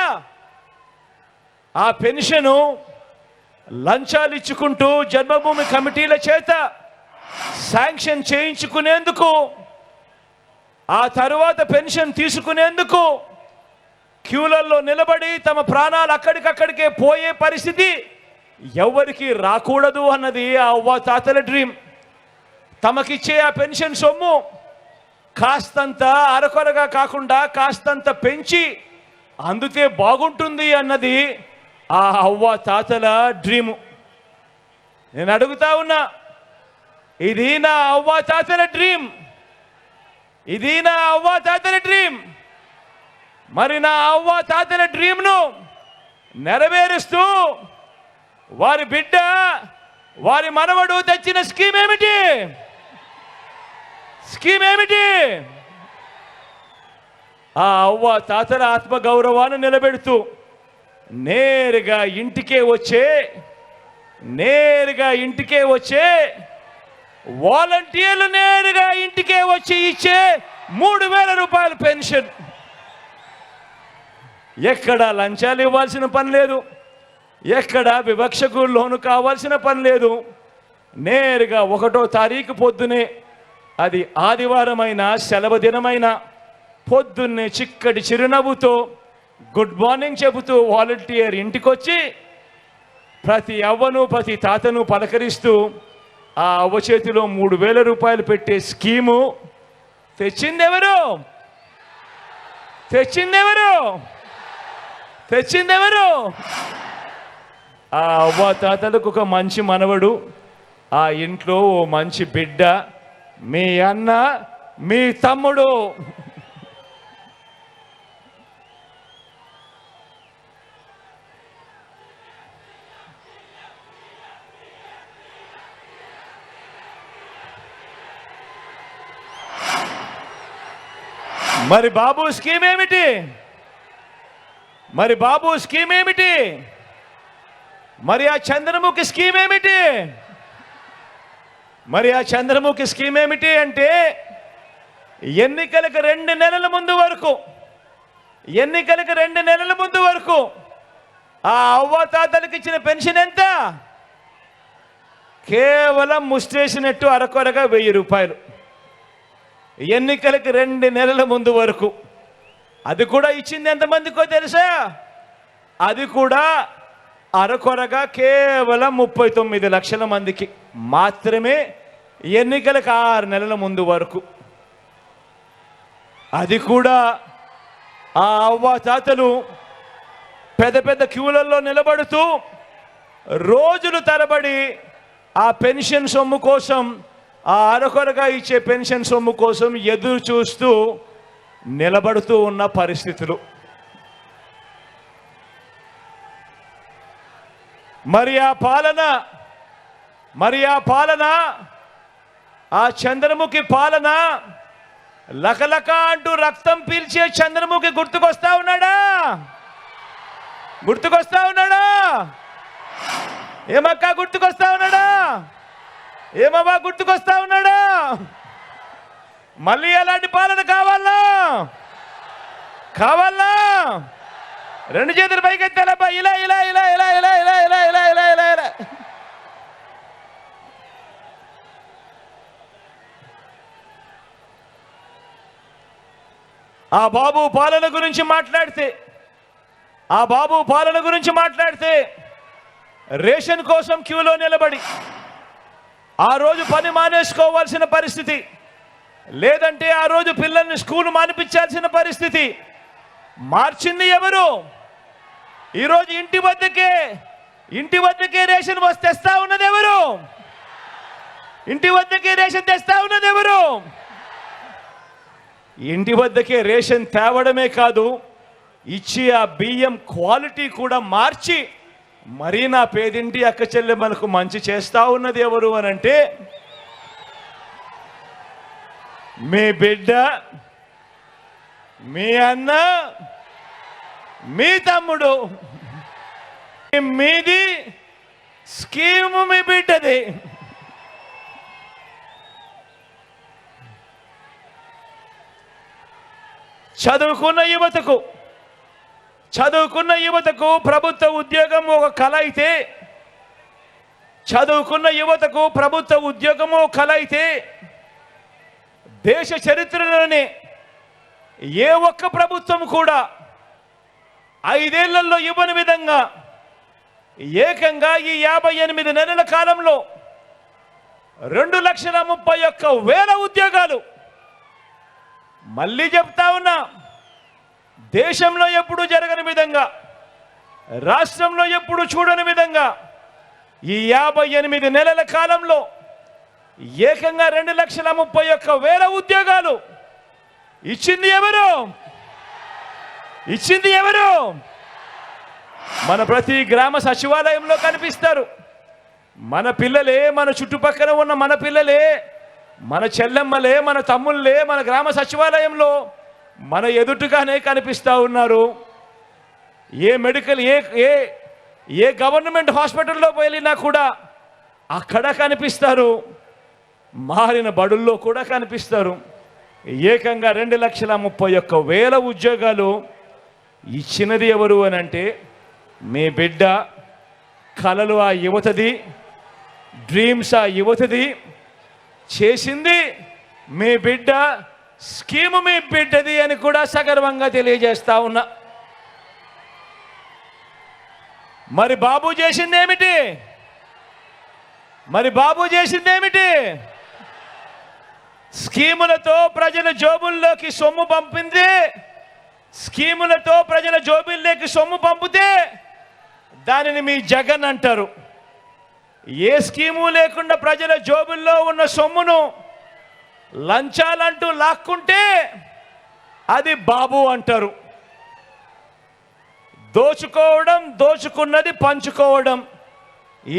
ఆ పెన్షను లంచాలు ఇచ్చుకుంటూ జన్మభూమి కమిటీల చేత శాంక్షన్ చేయించుకునేందుకు, ఆ తరువాత పెన్షన్ తీసుకునేందుకు క్యూలల్లో నిలబడి తమ ప్రాణాలు అక్కడికక్కడికే పోయే పరిస్థితి ఎవరికి రాకూడదు అన్నది ఆ అవ్వ తాతల డ్రీమ్. తమకిచ్చే ఆ పెన్షన్ సొమ్ము కాస్తంత అరకొరగా కాకుండా కాస్తంత పెంచి అందుతే బాగుంటుంది అన్నది ఆ అవ్వ తాతల డ్రీము. నేను అడుగుతా ఉన్నా, ఇది నా అవ్వ తాతల డ్రీమ్, ఇది నా అవ్వ తాతల డ్రీమ్. మరి నా అవ్వ తాతల డ్రీమ్ను నెరవేరుస్తూ వారి బిడ్డ, వారి మనవడు తెచ్చిన స్కీమ్ ఏమిటి? ఆ అవ్వ తాతల ఆత్మగౌరవాన్ని నిలబెడుతూ నేరుగా ఇంటికే వచ్చే వాలంటీర్లు నేరుగా ఇంటికే వచ్చి ఇచ్చే 3,000 రూపాయల పెన్షన్. ఎక్కడ లంచాలు ఇవ్వాల్సిన పని లేదు, ఎక్కడ వివక్షకు లోను కావాల్సిన పని లేదు. నేరుగా 1వ తారీఖు పొద్దునే, అది ఆదివారమైన సెలవు దినమైన పొద్దున్నే చిక్కటి చిరునవ్వుతో గుడ్ మార్నింగ్ చెబుతూ వాలంటీర్ ఇంటికొచ్చి ప్రతి అవ్వను ప్రతి తాతను పలకరిస్తూ ఆ అవ్వ చేతిలో 3,000 రూపాయలు పెట్టే స్కీము తెచ్చిందెవరు? ఆ అవ్వ తాతలకు ఒక మంచి మనవడు, ఆ ఇంట్లో ఓ మంచి బిడ్డ, మీ అన్న, మీ తమ్ముడు. మరి బాబు స్కీమ్ ఏమిటి? మరి ఆ చంద్రముఖి స్కీమ్ ఏమిటి? అంటే ఎన్నికలకు 2 నెలల ముందు వరకు ఆ అవ్వతాతలకు ఇచ్చిన పెన్షన్ ఎంత? కేవలం ముస్టేసినట్టు అరకొరగా 1,000 రూపాయలు. ఎన్నికలకు 2 నెలల ముందు వరకు. అది కూడా ఇచ్చింది ఎంతమందికో తెలుసా? అది కూడా అరకొరగా కేవలం 39 లక్షల మందికి మాత్రమే, ఎన్నికలకు 6 నెలల ముందు వరకు. అది కూడా ఆ అవ్వాతాతలు పెద్ద పెద్ద క్యూలలో నిలబడుతూ రోజులు తరబడి ఆ పెన్షన్ సొమ్ము కోసం, ఆ అరకొరగా ఇచ్చే పెన్షన్ సొమ్ము కోసం ఎదురు చూస్తూ నిలబడుతూ ఉన్న పరిస్థితులు. మరి ఆ పాలన ఆ చంద్రముఖి పాలన లకలక అంటూ రక్తం పీల్చే చంద్రముఖి గుర్తుకొస్తా ఉన్నాడా? ఏమక్క గుర్తుకొస్తా ఉన్నాడా? ఏమవ్వా గుర్తుకొస్తా ఉన్నాడా? మళ్ళీ ఎలాంటి పాలన కావాలా? రెండు చేతులు పైకెత్తాలబ్బా, ఇలా ఇలా ఇలా ఇలా ఇలా ఇలా ఇలా ఇలా ఇలా ఇలా ఇలా. ఆ బాబు పాలన గురించి మాట్లాడితే రేషన్ కోసం క్యూలో నిలబడి ఆ రోజు పని మానేసుకోవాల్సిన పరిస్థితి, లేదంటే ఆ రోజు పిల్లల్ని స్కూల్ మానిపించాల్సిన పరిస్థితి మార్చింది ఎవరు? ఈరోజు ఇంటి వద్దకే రేషన్ తెస్తా ఉన్నది ఎవరు? ఇంటి వద్దకే రేషన్ తేవడమే కాదు, ఇచ్చి ఆ బియ్యం క్వాలిటీ కూడా మార్చి మరీ నా పేదింటి అక్క చెల్లెమ్మలకు మంచి చేస్తా ఉన్నది ఎవరు అనంటే మీ బిడ్డ, మీ అన్న, మీ తమ్ముడు. మీది స్కీము మీ బిడ్డది. చదువుకున్న యువతకు ప్రభుత్వ ఉద్యోగం ఒక కల అయితే, దేశ చరిత్రలోనే ఏ ఒక్క ప్రభుత్వం కూడా 5 ఏళ్లలో ఇవ్వని విధంగా ఏకంగా ఈ 58 నెలల కాలంలో 2,31,000 ఉద్యోగాలు. మళ్ళీ చెప్తా ఉన్నా, దేశంలో ఎప్పుడు జరగని విధంగా, రాష్ట్రంలో ఎప్పుడు చూడని విధంగా ఈ 58 నెలల కాలంలో ఏకంగా 2,31,000 ఉద్యోగాలు ఇచ్చింది ఎవరు? మన ప్రతి గ్రామ సచివాలయంలో కనిపిస్తారు. మన పిల్లలే, మన చుట్టుపక్కల ఉన్న మన పిల్లలే, మన చెల్లెమ్మలే, మన తమ్ముళ్ళే మన గ్రామ సచివాలయంలో మన ఎదుటిగానే కనిపిస్తూ ఉన్నారు. ఏ గవర్నమెంట్ హాస్పిటల్లో వెళ్ళినా కూడా అక్కడ కనిపిస్తారు, మారిన బడుల్లో కూడా కనిపిస్తారు. ఏకంగా 2,31,000 ఉద్యోగాలు ఇచ్చినది ఎవరు అనంటే మీ బిడ్డ. కలలు ఆ యువతది, డ్రీమ్స్ ఆ యువతది, చేసింది మీ బిడ్డ, స్కీము మీ బిడ్డది అని కూడా సగర్వంగా తెలియజేస్తా ఉన్నా. మరి బాబు చేసిందేమిటి? స్కీములతో ప్రజల జోబుల్లోకి సొమ్ము పంపింది. స్కీములతో ప్రజల జోబుల్లోకి సొమ్ము పంపితే దానిని మీ జగన్ అంటారు. ఏ స్కీము లేకుండా ప్రజల జోబుల్లో ఉన్న సొమ్మును లంచాలంటూ లాక్కుంటే అది బాబు అంటారు. దోచుకున్నది పంచుకోవడం,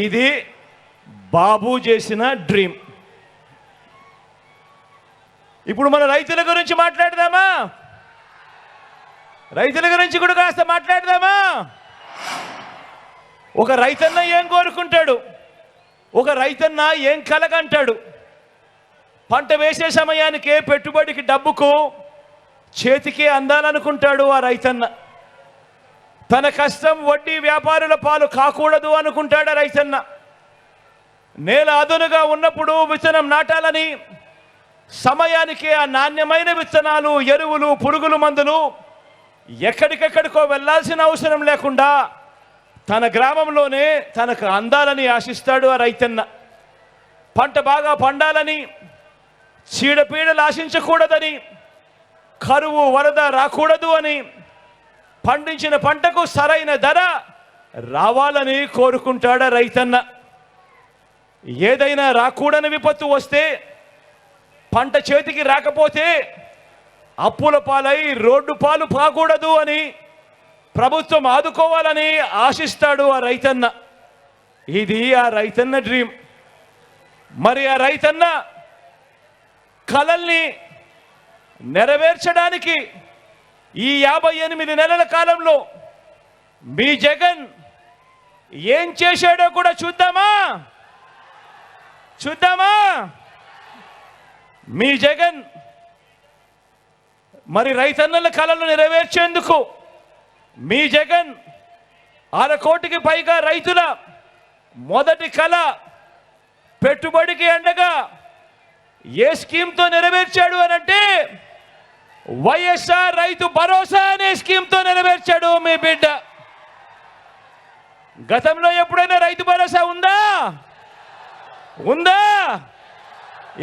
ఇది బాబు చేసిన డ్రీమ్. ఇప్పుడు మన రైతుల గురించి మాట్లాడదామా? రైతుల గురించి కూడా కాస్త మాట్లాడదామా? ఒక రైతన్న ఏం కోరుకుంటాడు? ఒక రైతన్న ఏం కలగంటాడు? పంట వేసే సమయానికే పెట్టుబడికి డబ్బుకు చేతికి అందాలనుకుంటాడు ఆ రైతన్న. తన కష్టం వడ్డీ వ్యాపారుల పాలు కాకూడదు అనుకుంటాడు ఆ రైతన్న. నేల అదునుగా ఉన్నప్పుడు విత్తనం నాటాలని సమయానికి ఆ నాణ్యమైన విత్తనాలు, ఎరువులు, పురుగుల మందులు ఎక్కడికెక్కడికో వెళ్లాల్సిన అవసరం లేకుండా తన గ్రామంలోనే తనకు అందాలని ఆశిస్తాడు ఆ రైతన్న. పంట బాగా పండాలని, చీడపీడలు ఆశించకూడదని, కరువు వరద రాకూడదు అని పండించిన పంటకు సరైన ధర రావాలని కోరుకుంటాడా రైతన్న? ఏదైనా రాకూడని విపత్తు వస్తే, పంట చేతికి రాకపోతే అప్పుల పాలై రోడ్డు పాలు కాకూడదు అని ప్రభుత్వం ఆదుకోవాలని ఆశిస్తాడు ఆ రైతన్న. ఇది ఆ రైతన్న డ్రీమ్. మరి ఆ రైతన్న కలల్ని నెరవేర్చడానికి ఈ 58 నెలల కాలంలో మీ జగన్ ఏం చేశాడో కూడా చూద్దామా? మీ జగన్ మరి రైతన్నల కలలు నెరవేర్చేందుకు మీ జగన్ 1/2 కోటికి పైగా రైతుల మొదటి కళ పెట్టుబడికి అండగా ఏ స్కీమ్తో నెరవేర్చాడు అనంటే వైఎస్ఆర్ రైతు భరోసా అనే స్కీమ్తో నెరవేర్చాడు మీ బిడ్డ. గతంలో ఎప్పుడైనా రైతు భరోసా ఉందా?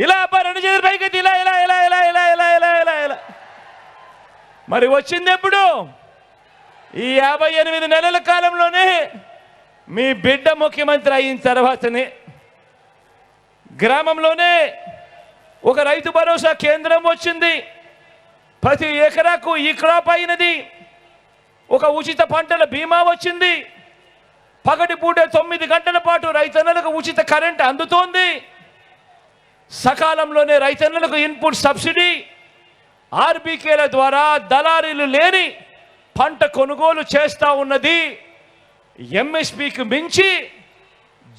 ఇలా రెండు చేతుల పైకి ఇలా ఇలా ఇలా ఇలా ఇలా ఇలా ఇలా ఇలా ఇలా మరి వచ్చింది ఎప్పుడు? ఈ 58 నెలల కాలంలోనే మీ బిడ్డ ముఖ్యమంత్రి అయిన తర్వాతనే. గ్రామంలోనే ఒక రైతు భరోసా కేంద్రం వచ్చింది. ప్రతి ఎకరాకు ఈ క్రాప్ అయినది. ఒక ఉచిత పంటల బీమా వచ్చింది. పగటిపూట 9 గంటల పాటు రైతన్నలకు ఉచిత కరెంట్ అందుతోంది. సకాలంలోనే రైతన్నలకు ఇన్పుట్ సబ్సిడీ, ఆర్బీకేల ద్వారా దళారీలు లేని పంట కొనుగోలు చేస్తూ ఉన్నది. ఎంఎస్పీకి మించి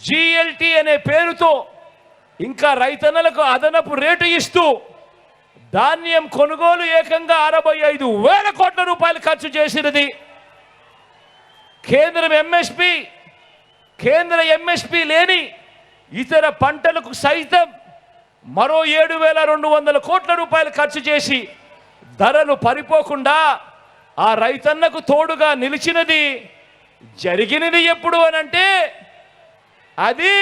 జిఎల్టీ అనే పేరుతో ఇంకా రైతన్నలకు అదనపు రేటు ఇస్తూ ధాన్యం కొనుగోలు ఏకంగా 65,000 కోట్ల రూపాయలు ఖర్చు చేసినది. కేంద్ర ఎంఎస్పీ లేని ఇతర పంటలకు సైతం మరో 7,200 కోట్ల రూపాయలు ఖర్చు చేసి ధరలు పరిపోకుండా ఆ రైతన్నకు తోడుగా నిలిచినది. జరిగినది ఎప్పుడు అనంటే అది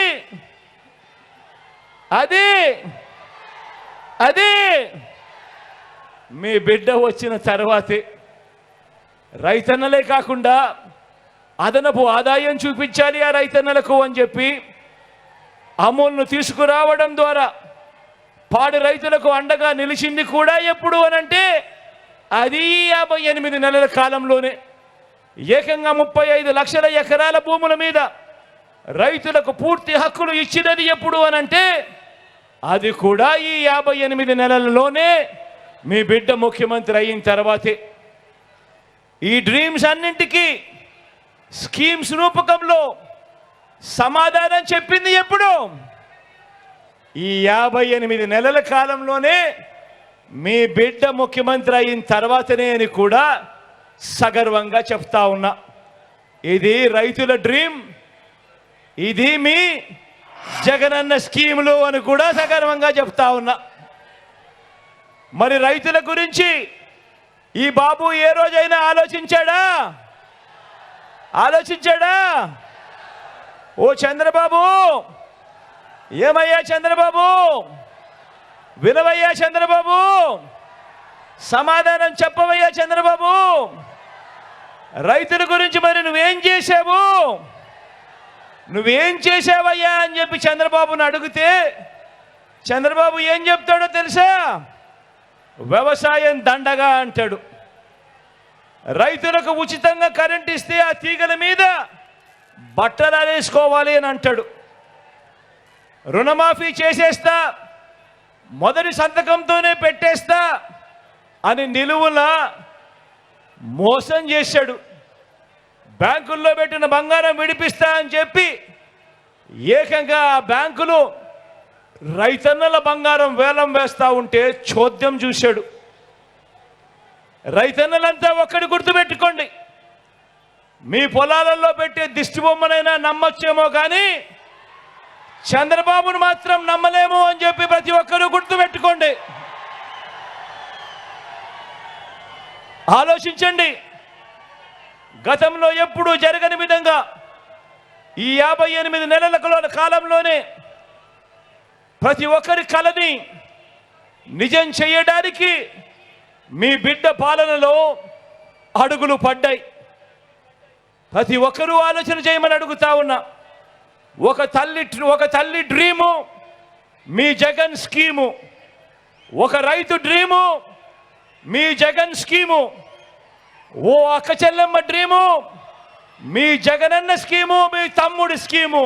అది అది మీ బిడ్డ వచ్చిన తర్వాతే. రైతన్నలే కాకుండా అదనపు ఆదాయం చూపించాలి ఆ రైతన్నలకు అని చెప్పి అమూల్ను తీసుకురావడం ద్వారా పాడి రైతులకు అండగా నిలిచింది కూడా ఎప్పుడు అనంటే అది 58 నెలల కాలంలోనే. ఏకంగా 35 లక్షల ఎకరాల భూముల మీద రైతులకు పూర్తి హక్కులు ఇచ్చినది ఎప్పుడు అనంటే అది కూడా ఈ 58 నెలలలోనే మీ బిడ్డ ముఖ్యమంత్రి అయిన తర్వాతే. ఈ డ్రీమ్స్ అన్నింటికీ స్కీమ్స్ రూపకంలో సమాధానం చెప్పింది ఎప్పుడు? ఈ 58 నెలల కాలంలోనే మీ బిడ్డ ముఖ్యమంత్రి అయిన తర్వాతనే అని కూడా సగర్వంగా చెప్తా ఉన్నా. ఇది రైతుల డ్రీమ్, ఇది మీ జగనన్న స్కీములు అని కూడా సగర్వంగా చెప్తా ఉన్నా. మరి రైతుల గురించి ఈ బాబు ఏ రోజైనా ఆలోచించాడా? ఓ చంద్రబాబు, ఏమయ్యా చంద్రబాబు, వినవయ్యా చంద్రబాబు, సమాధానం చెప్పవయ్యా చంద్రబాబు, రైతుల గురించి మరి నువ్వేం చేసావయ్యా అని చెప్పి చంద్రబాబును అడిగితే చంద్రబాబు ఏం చెప్తాడో తెలుసా? వ్యవసాయం దండగా అంటాడు. రైతులకు ఉచితంగా కరెంట్ ఇస్తే ఆ తీగల మీద బట్టలు ఆరేసుకోవాలి అని అంటాడు. రుణమాఫీ చేసేస్తా, మొదటి సంతకంతోనే పెట్టేస్తా అని నిలువున మోసం చేశాడు. బ్యాంకుల్లో పెట్టిన బంగారం విడిపిస్తా అని చెప్పి ఏకంగా ఆ బ్యాంకులు రైతన్నల బంగారం వేలం వేస్తా ఉంటే చోద్యం చూశాడు. రైతన్నలంతా ఒక్కడి గుర్తుపెట్టుకోండి, మీ పొలాలలో పెట్టే దిష్టి బొమ్మనైనా నమ్మొచ్చేమో కానీ చంద్రబాబును మాత్రం నమ్మలేము అని చెప్పి ప్రతి ఒక్కరూ గుర్తుపెట్టుకోండి. ఆలోచించండి. గతంలో ఎప్పుడూ జరగని విధంగా ఈ 58 నెలల కాలంలోనే ప్రతి ఒక్కరి కలని నిజం చేయడానికి మీ బిడ్డ పాలనలో అడుగులు పడ్డాయి. ప్రతి ఒక్కరూ ఆలోచన చేయమని అడుగుతా ఉన్నా. ఒక తల్లి డ్రీము మీ జగన్ స్కీము, ఒక రైతు డ్రీము మీ జగన్ స్కీము, ఓ అక్క చెల్లెమ్మ డ్రీము మీ జగనన్న స్కీము, మీ తమ్ముడి స్కీము,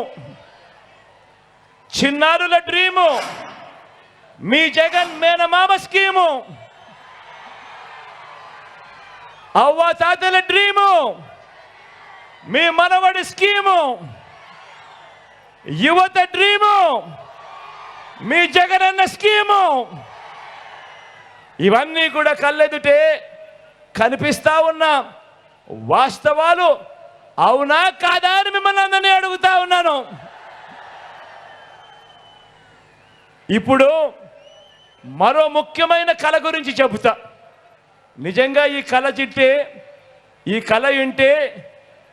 చిన్నారుల డ్రీము మీ జగన్ మేనమామ స్కీము, అవ్వ తాతల డ్రీము మీ మనవడి స్కీము, యువత డ్రీము మీ జగనన్న స్కీము. ఇవన్నీ కూడా కళ్ళెదుటే కనిపిస్తా ఉన్న వాస్తవాలు. అవునా కాదా అని మిమ్మల్ని అందరినీ అడుగుతా ఉన్నాను. ఇప్పుడు మరో ముఖ్యమైన కళ గురించి చెబుతా. నిజంగా ఈ కళ వింటే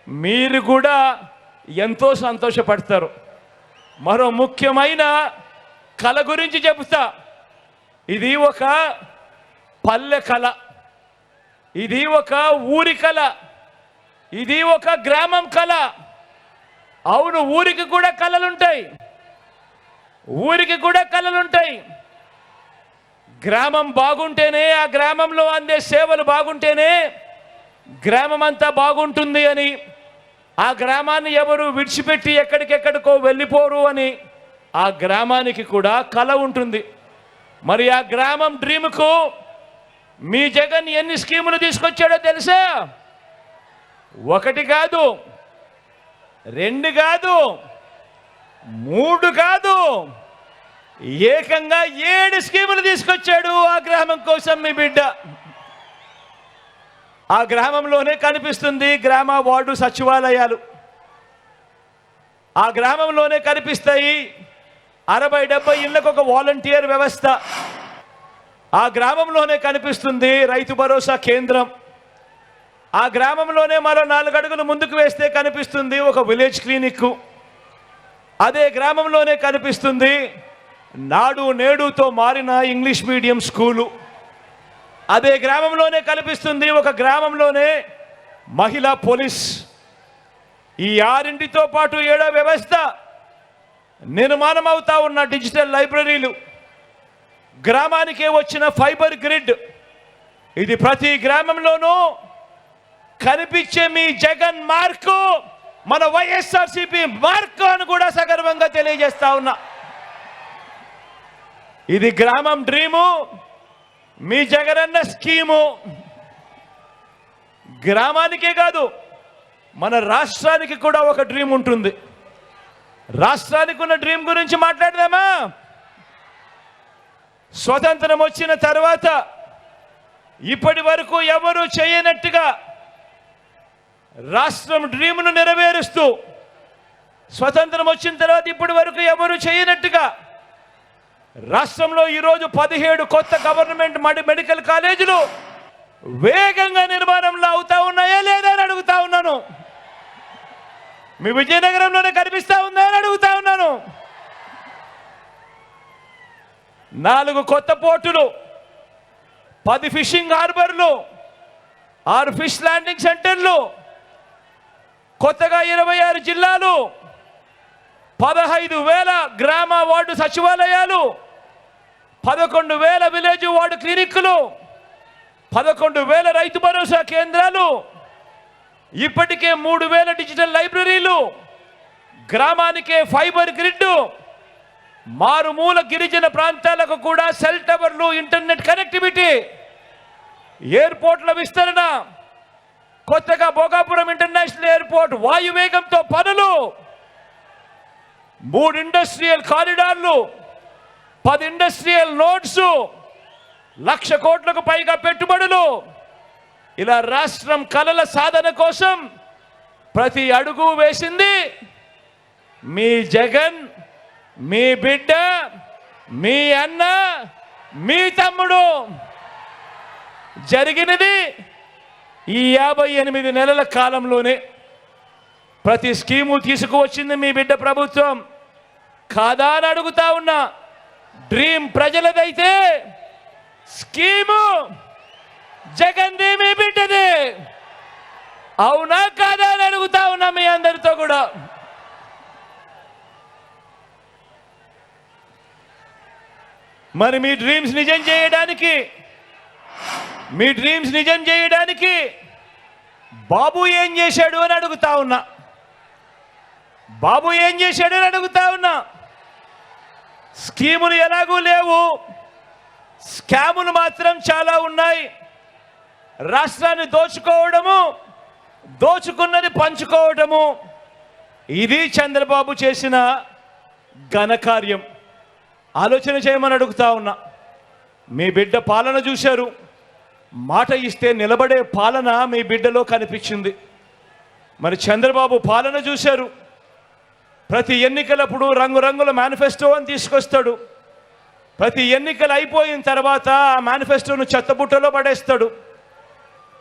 మీరు కూడా ఎంతో సంతోషపడతారు. మరో ముఖ్యమైన కళ గురించి చెబుతా. ఇది ఒక పల్లె కళ, ఇది ఒక ఊరి కళ, ఇది ఒక గ్రామం కళ. అవును, ఊరికి కూడా కళలుంటాయి, ఊరికి కూడా కళలుంటాయి. గ్రామం బాగుంటేనే, ఆ గ్రామంలో అందే సేవలు బాగుంటేనే గ్రామం అంతా బాగుంటుంది అని, ఆ గ్రామాన్ని ఎవరు విడిచిపెట్టి ఎక్కడికెక్కడికో వెళ్ళిపోరు అని ఆ గ్రామానికి కూడా కళ ఉంటుంది. మరి ఆ గ్రామం డ్రీమ్కు మీ జగన్ ఎన్ని స్కీములు తీసుకొచ్చాడో తెలుసా? 1 కాదు, 2 కాదు, 3 కాదు, ఏకంగా 7 స్కీములు తీసుకొచ్చాడు ఆ గ్రామం కోసం మీ బిడ్డ. ఆ గ్రామంలోనే కనిపిస్తుంది గ్రామ వార్డు సచివాలయాలు, ఆ గ్రామంలోనే కనిపిస్తాయి 60-70 ఇళ్లకు ఒక వాలంటీర్ వ్యవస్థ, ఆ గ్రామంలోనే కనిపిస్తుంది రైతు భరోసా కేంద్రం, ఆ గ్రామంలోనే మరో 4 అడుగులు ముందుకు వేస్తే కనిపిస్తుంది ఒక విలేజ్ క్లినిక్, అదే గ్రామంలోనే కనిపిస్తుంది నాడు నేడుతో మారిన ఇంగ్లీష్ మీడియం స్కూలు, అదే గ్రామంలోనే కనిపిస్తుంది ఒక గ్రామంలోనే మహిళా పోలీస్. ఈ 6తో పాటు 7వ వ్యవస్థ నిర్మాణం అవుతా ఉన్న డిజిటల్ లైబ్రరీలు, గ్రామానికే వచ్చిన ఫైబర్ గ్రిడ్. ఇది ప్రతి గ్రామంలోనూ కనిపించే మీ జగన్ మార్కు, మన వైఎస్ఆర్సీపీ మార్కు అని కూడా సగర్వంగా తెలియజేస్తా ఉన్నా. ఇది గ్రామం డ్రీము, మీ జగనన్న స్కీము. గ్రామానికే కాదు, మన రాష్ట్రానికి కూడా ఒక డ్రీమ్ ఉంటుంది. రాష్ట్రానికి ఉన్న డ్రీమ్ గురించి మాట్లాడదామా? స్వతంత్రం వచ్చిన తర్వాత ఇప్పటి వరకు ఎవరు చేయనట్టుగా రాష్ట్రం డ్రీమ్ను నెరవేరుస్తూ, స్వతంత్రం వచ్చిన తర్వాత ఇప్పటి వరకు ఎవరు చేయనట్టుగా రాష్ట్రంలో ఈరోజు 17 కొత్త గవర్నమెంట్ మెడికల్ కాలేజీలు వేగంగా నిర్మాణంలో అవుతా ఉన్నాయా లేదా అని అడుగుతా ఉన్నాను. మీ విజయనగరంలోనే కనిపిస్తా ఉందా అని అడుగుతా ఉన్నాను. 4 కొత్త పోర్టులు, 10 ఫిషింగ్ హార్బర్లు, 6 ఫిష్ ల్యాండింగ్ సెంటర్లు, కొత్తగా 26 జిల్లాలు, 15,000 గ్రామ వార్డు సచివాలయాలు, 11,000 విలేజ్ వార్డు క్లినిక్లు, 11,000 రైతు భరోసా కేంద్రాలు, ఇప్పటికే 3,000 డిజిటల్ లైబ్రరీలు, గ్రామానికే ఫైబర్ గ్రిడ్, మారుమూల గిరిజన ప్రాంతాలకు కూడా సెల్ టవర్లు, ఇంటర్నెట్ కనెక్టివిటీ, ఎయిర్పోర్ట్ల విస్తరణ, కొత్తగా భోగాపురం ఇంటర్నేషనల్ ఎయిర్పోర్ట్ వాయువేగంతో పనులు, 3 ఇండస్ట్రియల్ కారిడార్లు, 10 ఇండస్ట్రియల్ నోడ్స్, 1,00,000 కోట్లకు పైగా పెట్టుబడులు. ఇలా రాష్ట్రం కలల సాధన కోసం ప్రతి అడుగు వేసింది మీ జగన్, మీ బిడ్డ, మీ అన్న, మీ తమ్ముడు. జరిగినది ఈ 58 నెలల కాలంలోనే. ప్రతి స్కీము తీసుకువచ్చింది మీ బిడ్డ ప్రభుత్వం కాదా అని అడుగుతా ఉన్నా. డ్రీమ్ ప్రజలదైతే స్కీము జగన్ది మీ బిడ్డది. అవునా కాదా అని అడుగుతా మరి మీ డ్రీమ్స్ నిజం చేయడానికి బాబు ఏం చేశాడు అని అడుగుతా ఉన్నా. స్కీములు ఎలాగూ లేవు, స్కాములు మాత్రం చాలా ఉన్నాయి. రాష్ట్రాన్ని దోచుకున్నది పంచుకోవడము, ఇది చంద్రబాబు చేసిన ఘనకార్యం. ఆలోచన చేయమని అడుగుతా ఉన్నా. మీ బిడ్డ పాలన చూశారు, మాట ఇస్తే నిలబడే పాలన మీ బిడ్డలో కనిపించింది. మరి చంద్రబాబు పాలన చూశారు, ప్రతి ఎన్నికలప్పుడు రంగురంగుల మేనిఫెస్టో అని తీసుకొస్తాడు. ప్రతి ఎన్నికలు అయిపోయిన తర్వాత ఆ మేనిఫెస్టోను చెత్తబుట్టలో పడేస్తాడు.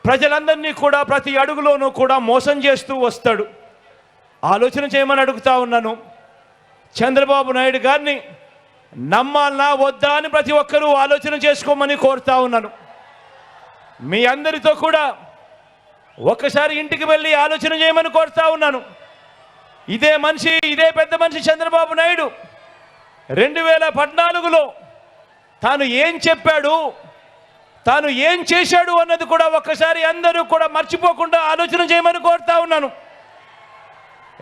ప్రజలందరినీ కూడా ప్రతి అడుగులోనూ కూడా మోసం చేస్తూ వస్తాడు. ఆలోచన చేయమని అడుగుతా ఉన్నాను. చంద్రబాబు నాయుడు గారిని నమ్మాలనా వద్దా అని ప్రతి ఒక్కరూ ఆలోచన చేసుకోమని కోరుతా ఉన్నాను. మీ అందరితో కూడా ఒక్కసారి ఇంటికి వెళ్ళి ఆలోచన చేయమని కోరుతా ఉన్నాను. ఇదే పెద్ద మనిషి చంద్రబాబు నాయుడు 2014లో తాను ఏం చెప్పాడు, తాను ఏం చేశాడు అన్నది కూడా ఒక్కసారి అందరూ కూడా మర్చిపోకుండా ఆలోచన చేయమని కోరుతా ఉన్నాను.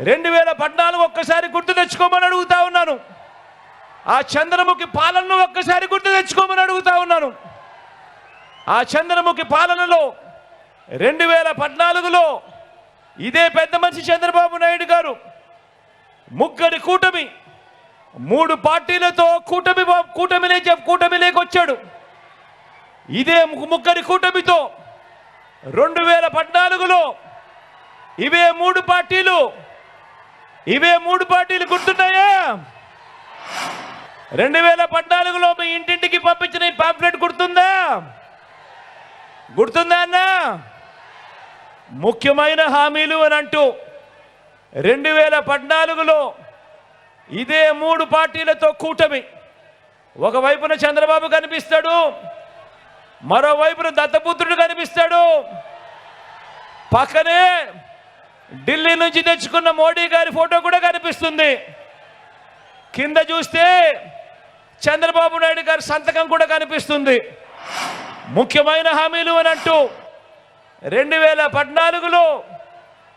2014 ఒక్కసారి గుర్తు తెచ్చుకోమని అడుగుతా ఉన్నాను. ఆ చంద్రముఖి పాలనను ఒక్కసారి గుర్తు తెచ్చుకోమని అడుగుతా ఉన్నాను. ఆ చంద్రముఖి పాలనలో 2014లో ఇదే పెద్ద మనిషి చంద్రబాబు నాయుడు గారు ముగ్గురి కూటమి 3 పార్టీలతో కూటమిలోకి వచ్చాడు. ఇదే ముగ్గురి కూటమితో 2014లో ఇవే మూడు పార్టీలు గుర్తున్నాయా? 2014లో మీ ఇంటింటికి పంపించిన ఈ పాంప్లెట్ గుర్తుందా అన్నా? ముఖ్యమైన హామీలు అని అంటూ 2014లో ఇదే 3 పార్టీలతో కూటమి, ఒకవైపున చంద్రబాబు కనిపిస్తాడు, మరోవైపున దత్తపుత్రుడు కనిపిస్తాడు, పక్కనే ఢిల్లీ నుంచి తెచ్చుకున్న మోడీ గారి ఫోటో కూడా కనిపిస్తుంది. కింద చూస్తే చంద్రబాబు నాయుడు గారి సంతకం కూడా కనిపిస్తుంది. ముఖ్యమైన హామీలు అని అంటూ 2014లో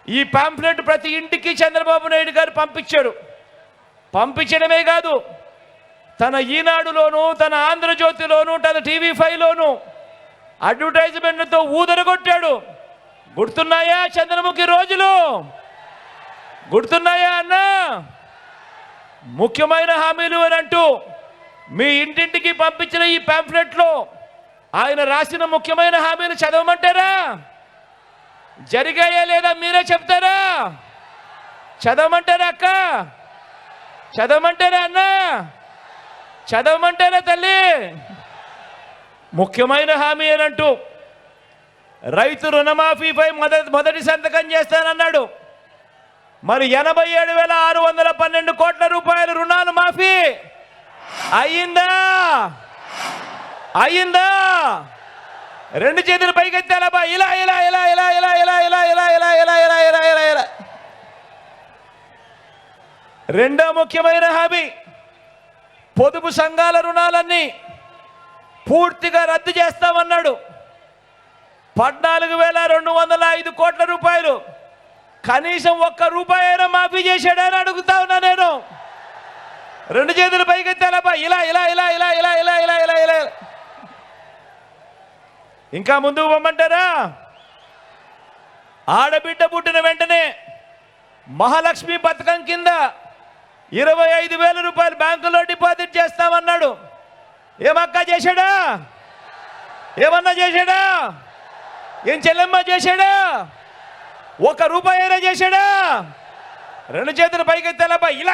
ఈ పాంప్లెట్ ప్రతి ఇంటికి చంద్రబాబు నాయుడు గారు పంపించాడు. పంపించడమే కాదు, తన ఈనాడులోను, తన ఆంధ్రజ్యోతిలోను, తన TV5లోను అడ్వర్టైజ్మెంట్లతో ఊదరగొట్టాడు. గుర్తున్నాయా చంద్రముఖి రోజులు? గుర్తున్నాయా అన్నా? ముఖ్యమైన హామీలు అని అంటూ మీ ఇంటింటికి పంపించిన ఈ పాంప్లెట్లో ఆయన రాసిన ముఖ్యమైన హామీలు చదవమంటారా? జరిగాయా లేదా మీరే చెప్తారా? చదవమంటారా అక్క? చదవమంటారా అన్నా? చదవమంటారా తల్లి? ముఖ్యమైన హామీ అని అంటూ రైతు రుణమాఫీపై మొదటి సంతకం చేస్తానన్నాడు. మరి 87,612 కోట్ల రూపాయల రుణాలు మాఫీ అయ్యిందా? రెండు చేతులు పైకెత్తాలబ్బా, ఇలా. రెండో ముఖ్యమైన హామీ, పొదుపు సంఘాల రుణాలన్నీ పూర్తిగా రద్దు చేస్తామన్నాడు. 14,205 కోట్ల రూపాయలు కనీసం 1 రూపాయి అయినా మాఫీ చేశాడని అడుగుతా ఉన్నా నేను. రెండు చేతులు పైకెత్తాలబ్బా, ఇలా. ఇంకా ముందుకు పొమ్మంటారా? ఆడబిడ్డ పుట్టిన వెంటనే మహాలక్ష్మి పథకం కింద 25,000 రూపాయలు బ్యాంకులో డిపాజిట్ చేస్తామన్నాడు. ఏమన్నా చేశాడా? ఏం చెల్లెమ్మ చేశాడా? 1 రూపాయి అయినా చేశాడా? రెండు చేతులు పైకెత్తాలబ్బా, ఇలా.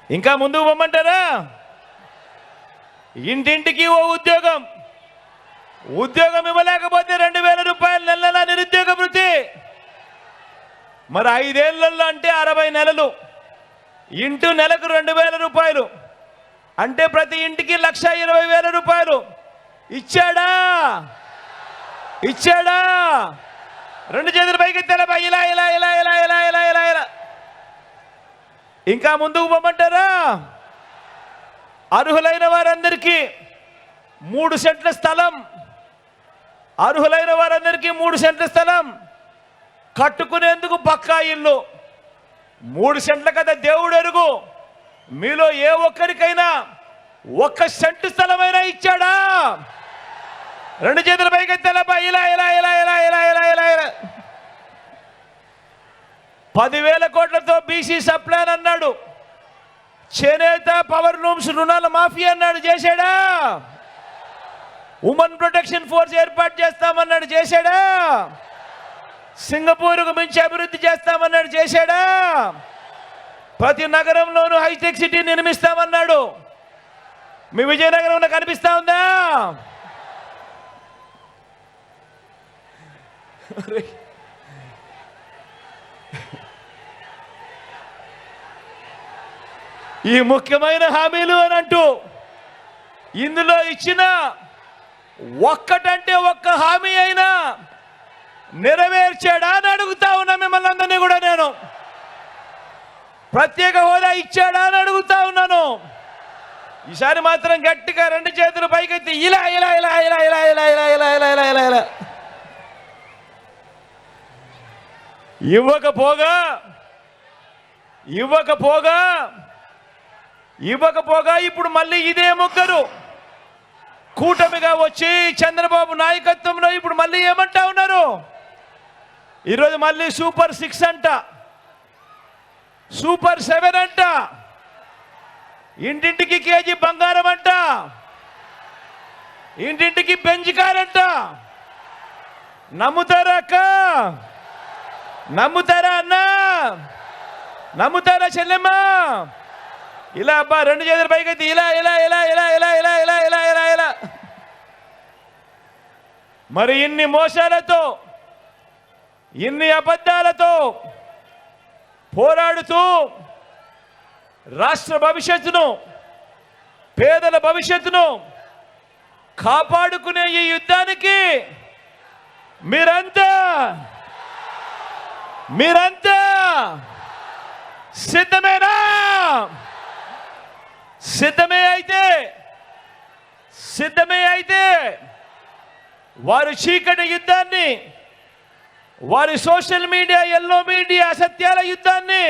ఇంకా ముందుకు పొమ్మంటారా? ఇంటింటికి ఓ ఉద్యోగం ఇవ్వలేకపోతే 2,000 రూపాయలు నెల నిరుద్యోగ వృత్తి. మరి 5 ఏళ్లలో అంటే 60 నెలలు ఇంటూ నెలకు 2,000 రూపాయలు అంటే ప్రతి ఇంటికి 1,20,000 రూపాయలు ఇచ్చాడా? రెండు చేతులు పైకి ఎత్తాలబ్బా, ఇలా. ఇంకా ముందుకు పోమంటారా? అర్హులైన వారందరికీ 3 సెంట్ల స్థలం, అర్హులైన వారందరికీ 3 సెంట్ల స్థలం, కట్టుకునేందుకు పక్కా ఇల్లు. 3 సెంట్ల కదా దేవుడు ఎరుగు. మీలో ఏ ఒక్కరికైనా 1 సెంటు స్థలమైనా ఇచ్చాడా? 2 చేతుల పైకెత్తేలపా. ఇలా ఇలా ఇలా ఇలా ఇలా ఇలా ఇలా ఇలా 10,000 కోట్లతో బీసీ సప్లాన్ అన్నాడు. చేనేత పవర్ లూమ్స్ రుణాల మాఫీ అన్నాడు, చేశాడా? ఉమెన్ ప్రొటెక్షన్ ఫోర్స్ ఏర్పాటు చేస్తామన్నాడు, చేశాడా? సింగపూర్కు మించి అభివృద్ధి చేస్తామన్నాడు, చేశాడా? ప్రతి నగరంలోనూ హైటెక్ సిటీ నిర్మిస్తామన్నాడు. మీ విజయనగరంలో కనిపిస్తా ఉందా? ఈ ముఖ్యమైన హామీలు అని అంటూ ఇందులో ఇచ్చిన ఒక్కటంటే ఒక్క హామీ అయినా నెరవేర్చాడా అని అడుగుతా ఉన్నా మిమ్మల్ని అందరినీ కూడా. నేను ప్రత్యేక హోదా ఇచ్చాడా అని అడుగుతా ఉన్నాను. ఈసారి మాత్రం గట్టిగా 2 చేతులు పైకెత్తి ఇలా ఇలా ఇలా ఇలా ఇలా ఇలా ఇలా ఇలా ఇలా ఇలా ఇలా ఇలా ఇవ్వకపోగా ఇప్పుడు మళ్ళీ ఇదే ముగ్గురు కూటమిగా వచ్చి చంద్రబాబు నాయకత్వంలో ఇప్పుడు మళ్ళీ ఏమంటా ఉన్నారు? ఈరోజు మళ్ళీ సూపర్ 6 అంట, సూపర్ 7 అంట, ఇంటింటికి కేజీ బంగారం అంట, ఇంటింటికి బెంజికారంట. నమ్ముతారా అక్క? నమ్ముతారా అన్న? నమ్ముతారా చెల్లెమ్మ? ఇలా అబ్బా 2 చేతుల పైకి ఇలా ఇలా ఇలా ఇలా ఇలా ఇలా ఇలా ఇలా ఇలా ఇలా. మరి ఇన్ని మోసాలతో, ఇన్ని అబద్ధాలతో పోరాడుతూ రాష్ట్ర భవిష్యత్తును, పేదల భవిష్యత్తును కాపాడుకునే ఈ యుద్ధానికి మీరంతా సిద్ధమేనా? సిద్ధమే అయితే వారి చీకటి యుద్ధాన్ని, వారి సోషల్ మీడియా, ఎల్లో మీడియా అసత్యాల యుద్ధాన్ని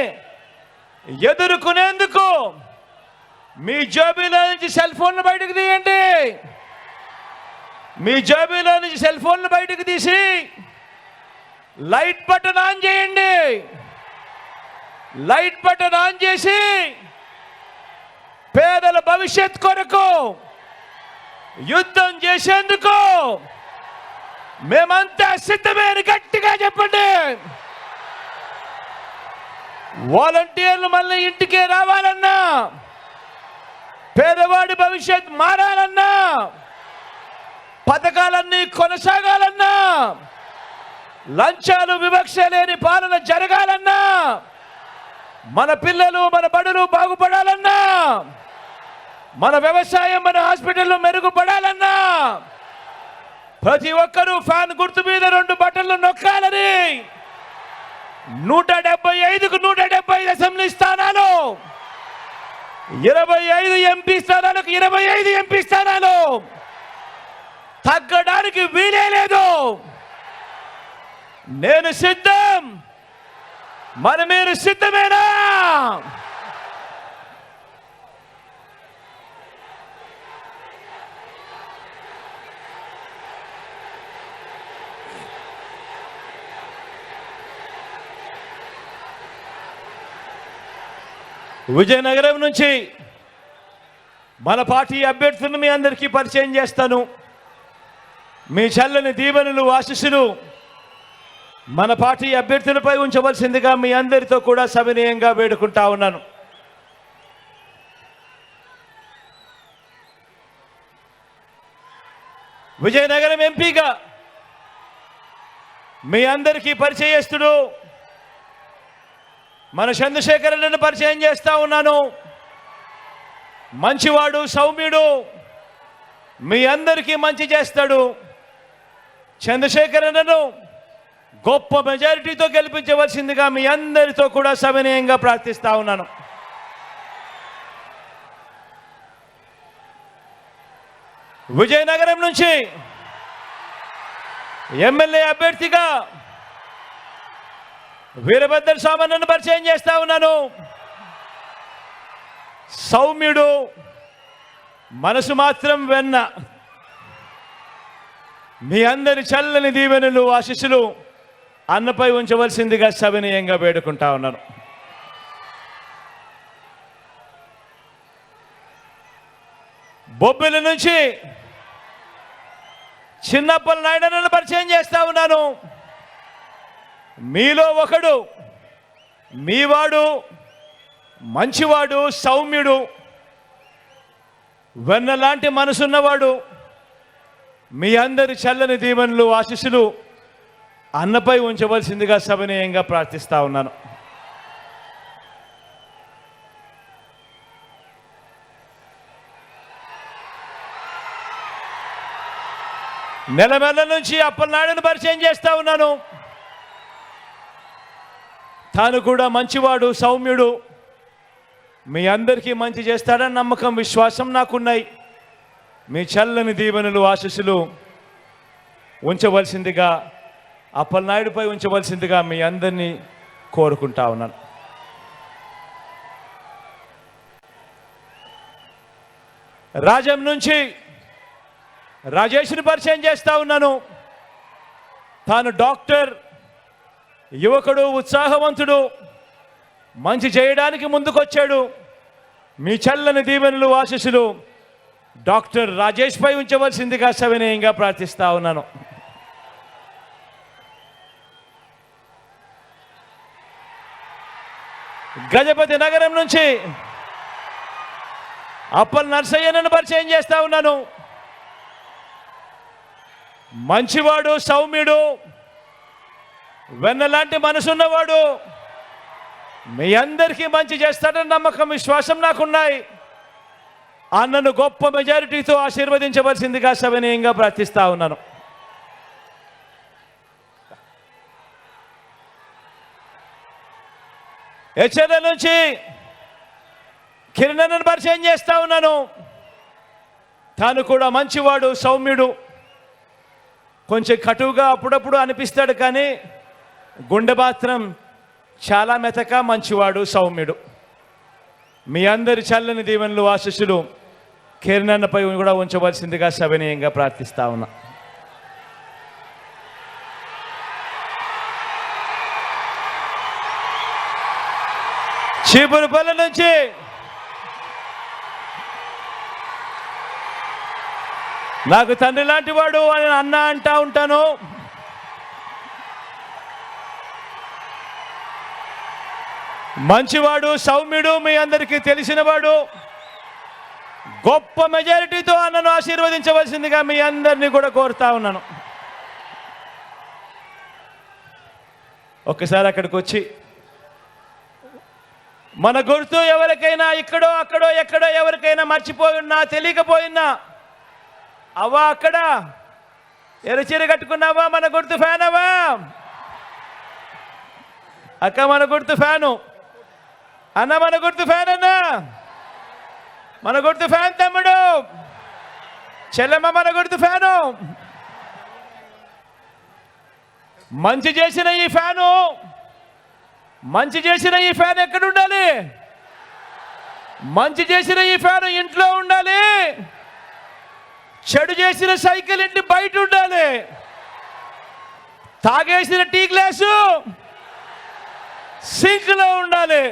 ఎదుర్కొనేందుకు మీ జేబులో నుంచి సెల్ ఫోన్లు బయటకు తీయండి. మీ జేబులో నుంచి సెల్ ఫోన్లు బయటకు తీసి లైట్ బటన్ ఆన్ చేయండి. లైట్ బటన్ ఆన్ చేసి పేదల భవిష్యత్ కొరకు యుద్ధం చేసేందుకు మేమంతా సిద్ధమే అని గట్టిగా చెప్పండి. వాలంటీర్లు మళ్ళీ ఇంటికే రావాలన్నా, పేదవాడి భవిష్యత్ మారాలన్నా, పథకాలన్నీ కొనసాగాలన్నా, లంచాలు వివక్ష లేని పాలన జరగాలన్నా, మన పిల్లలు మన బడులు బాగుపడాలన్నా, మన వ్యవసాయం మన హాస్పిటల్లో మెరుగుపడాలన్నా ప్రతి ఒక్కరూ ఫ్యాన్ గుర్తు మీద 2 బటన్లు నొక్కాలని 175కు 175 అసెంబ్లీ స్థానాలు, 25 ఎంపీ స్థానాలకు 25 ఎంపీ స్థానాలు తగ్గడానికి వీలే లేదు. నేను సిద్ధం, మరి మీరు సిద్ధమేనా? విజయనగరం నుంచి మన పార్టీ అభ్యర్థులను మీ అందరికీ పరిచయం చేస్తాను. మీ చల్లని దీవెనలు, ఆశీస్సులు మన పార్టీ అభ్యర్థులపై ఉంచవలసిందిగా మీ అందరితో కూడా సవినయంగా వేడుకుంటా ఉన్నాను. విజయనగరం ఎంపీగా మీ అందరికీ పరిచయస్తుడు మన చంద్రశేఖరన్నను పరిచయం చేస్తా ఉన్నాను. మంచివాడు, సౌమ్యుడు, మీ అందరికీ మంచి చేస్తాడు. చంద్రశేఖరన్నను గొప్ప మెజారిటీతో గెలిపించవలసిందిగా మీ అందరితో కూడా సవినయంగా ప్రార్థిస్తా ఉన్నాను. విజయనగరం నుంచి ఎమ్మెల్యే అభ్యర్థిగా వీరభద్ర స్వామిని పరిచయం చేస్తా ఉన్నాను. సౌమ్యుడు, మనసు మాత్రం వెన్న. మీ అందరి చల్లని దీవెనలు, ఆశీస్సులు అన్నపై ఉంచవలసిందిగా సవినయంగా వేడుకుంటా ఉన్నాను. బొబ్బిలి నుంచి చిన్నప్పల నాయుడును పరిచయం చేస్తా ఉన్నాను. మీలో ఒకడు, మీవాడు, మంచివాడు, సౌమ్యుడు, వెన్నలాంటి మనసున్నవాడు. మీ అందరి చల్లని దీవెనలు, ఆశీస్సులు అన్నపై ఉంచవలసిందిగా సవినయంగా ప్రార్థిస్తా ఉన్నాను. నెలమెల్ల నుంచి అప్పలనాయుడును పరిచయం చేస్తా ఉన్నాను. తాను కూడా మంచివాడు, సౌమ్యుడు, మీ అందరికీ మంచి చేస్తాడని నమ్మకం, విశ్వాసం నాకున్నాయి. మీ చల్లని దీవెనలు, ఆశీస్సులు ఉంచవలసిందిగా, అప్పలనాయుడుపై ఉంచవలసిందిగా మీ అందరినీ కోరుకుంటా ఉన్నాను. రాజం నుంచి రాజేష్ని పరిచయం చేస్తా ఉన్నాను. తాను డాక్టర్, యువకుడు, ఉత్సాహవంతుడు, మంచి చేయడానికి ముందుకొచ్చాడు. మీ చల్లని దీవెనలు, ఆశీస్సులు డాక్టర్ రాజేష్ పై ఉంచవలసిందిగా సవినయంగా ప్రార్థిస్తా ఉన్నాను. గజపతి నగరం నుంచి అప్పల్ నర్సయ్యను పరిచయం చేస్తా ఉన్నాను. మంచివాడు, సౌమ్యుడు, వెన్నలాంటి మనసున్నవాడు, మీ అందరికీ మంచి చేస్తాడని నమ్మకం, విశ్వాసం నాకున్నాయి. అన్నను గొప్ప మెజారిటీతో ఆశీర్వదించవలసిందిగా సవినయంగా ప్రార్థిస్తా ఉన్నాను. హెచ్ఎల్ నుంచి కిరణ్ను పరిచయం చేస్తా ఉన్నాను. తాను కూడా మంచివాడు, సౌమ్యుడు, కొంచెం కటువుగా అప్పుడప్పుడు అనిపిస్తాడు, కానీ గుండె మాత్రం చాలా మెతక, మంచివాడు, సౌమ్యుడు. మీ అందరి చల్లని దీవెనలు, ఆశీస్సులు కిరణ్పై కూడా ఉంచవలసిందిగా సవినయంగా ప్రార్థిస్తా ఉన్నా. చీపురుపల్లి నుంచి నాకు తండ్రి లాంటి వాడు అని అన్న అంటా ఉంటాను. మంచివాడు, సౌమ్యుడు, మీ అందరికీ తెలిసినవాడు. గొప్ప మెజారిటీతో అన్నను ఆశీర్వదించవలసిందిగా మీ అందరినీ కూడా కోరుతా ఉన్నాను. ఒక్కసారి అక్కడికి వచ్చి మన గుర్తు ఎవరికైనా ఇక్కడో అక్కడో ఎక్కడో ఎవరికైనా మర్చిపోయినా, తెలియకపోయినా, అవ్వా అక్కడ ఎరచీర కట్టుకున్నావా, మన గుర్తు ఫ్యాన్ అవ్వా, అక్క మన గుర్తు ఫ్యాను, అన్న మన గుర్తు ఫ్యాన్, అన్న మన గుర్తు ఫ్యాన్, తమ్ముడు చెల్లెమ్మ మన గుర్తు ఫ్యాను. మంచి చేసిన ఈ ఫ్యాను, మంచి చేసిన ఈ ఫ్యాన్ ఎక్కడ ఉండాలి? మంచి చేసిన ఈ ఫ్యాన్ ఇంట్లో ఉండాలి. చెడు చేసిన సైకిల్ ఇంటి బయట ఉండాలి. తాగేసిన టీ గ్లాసు సింక్లో ఉండాలి.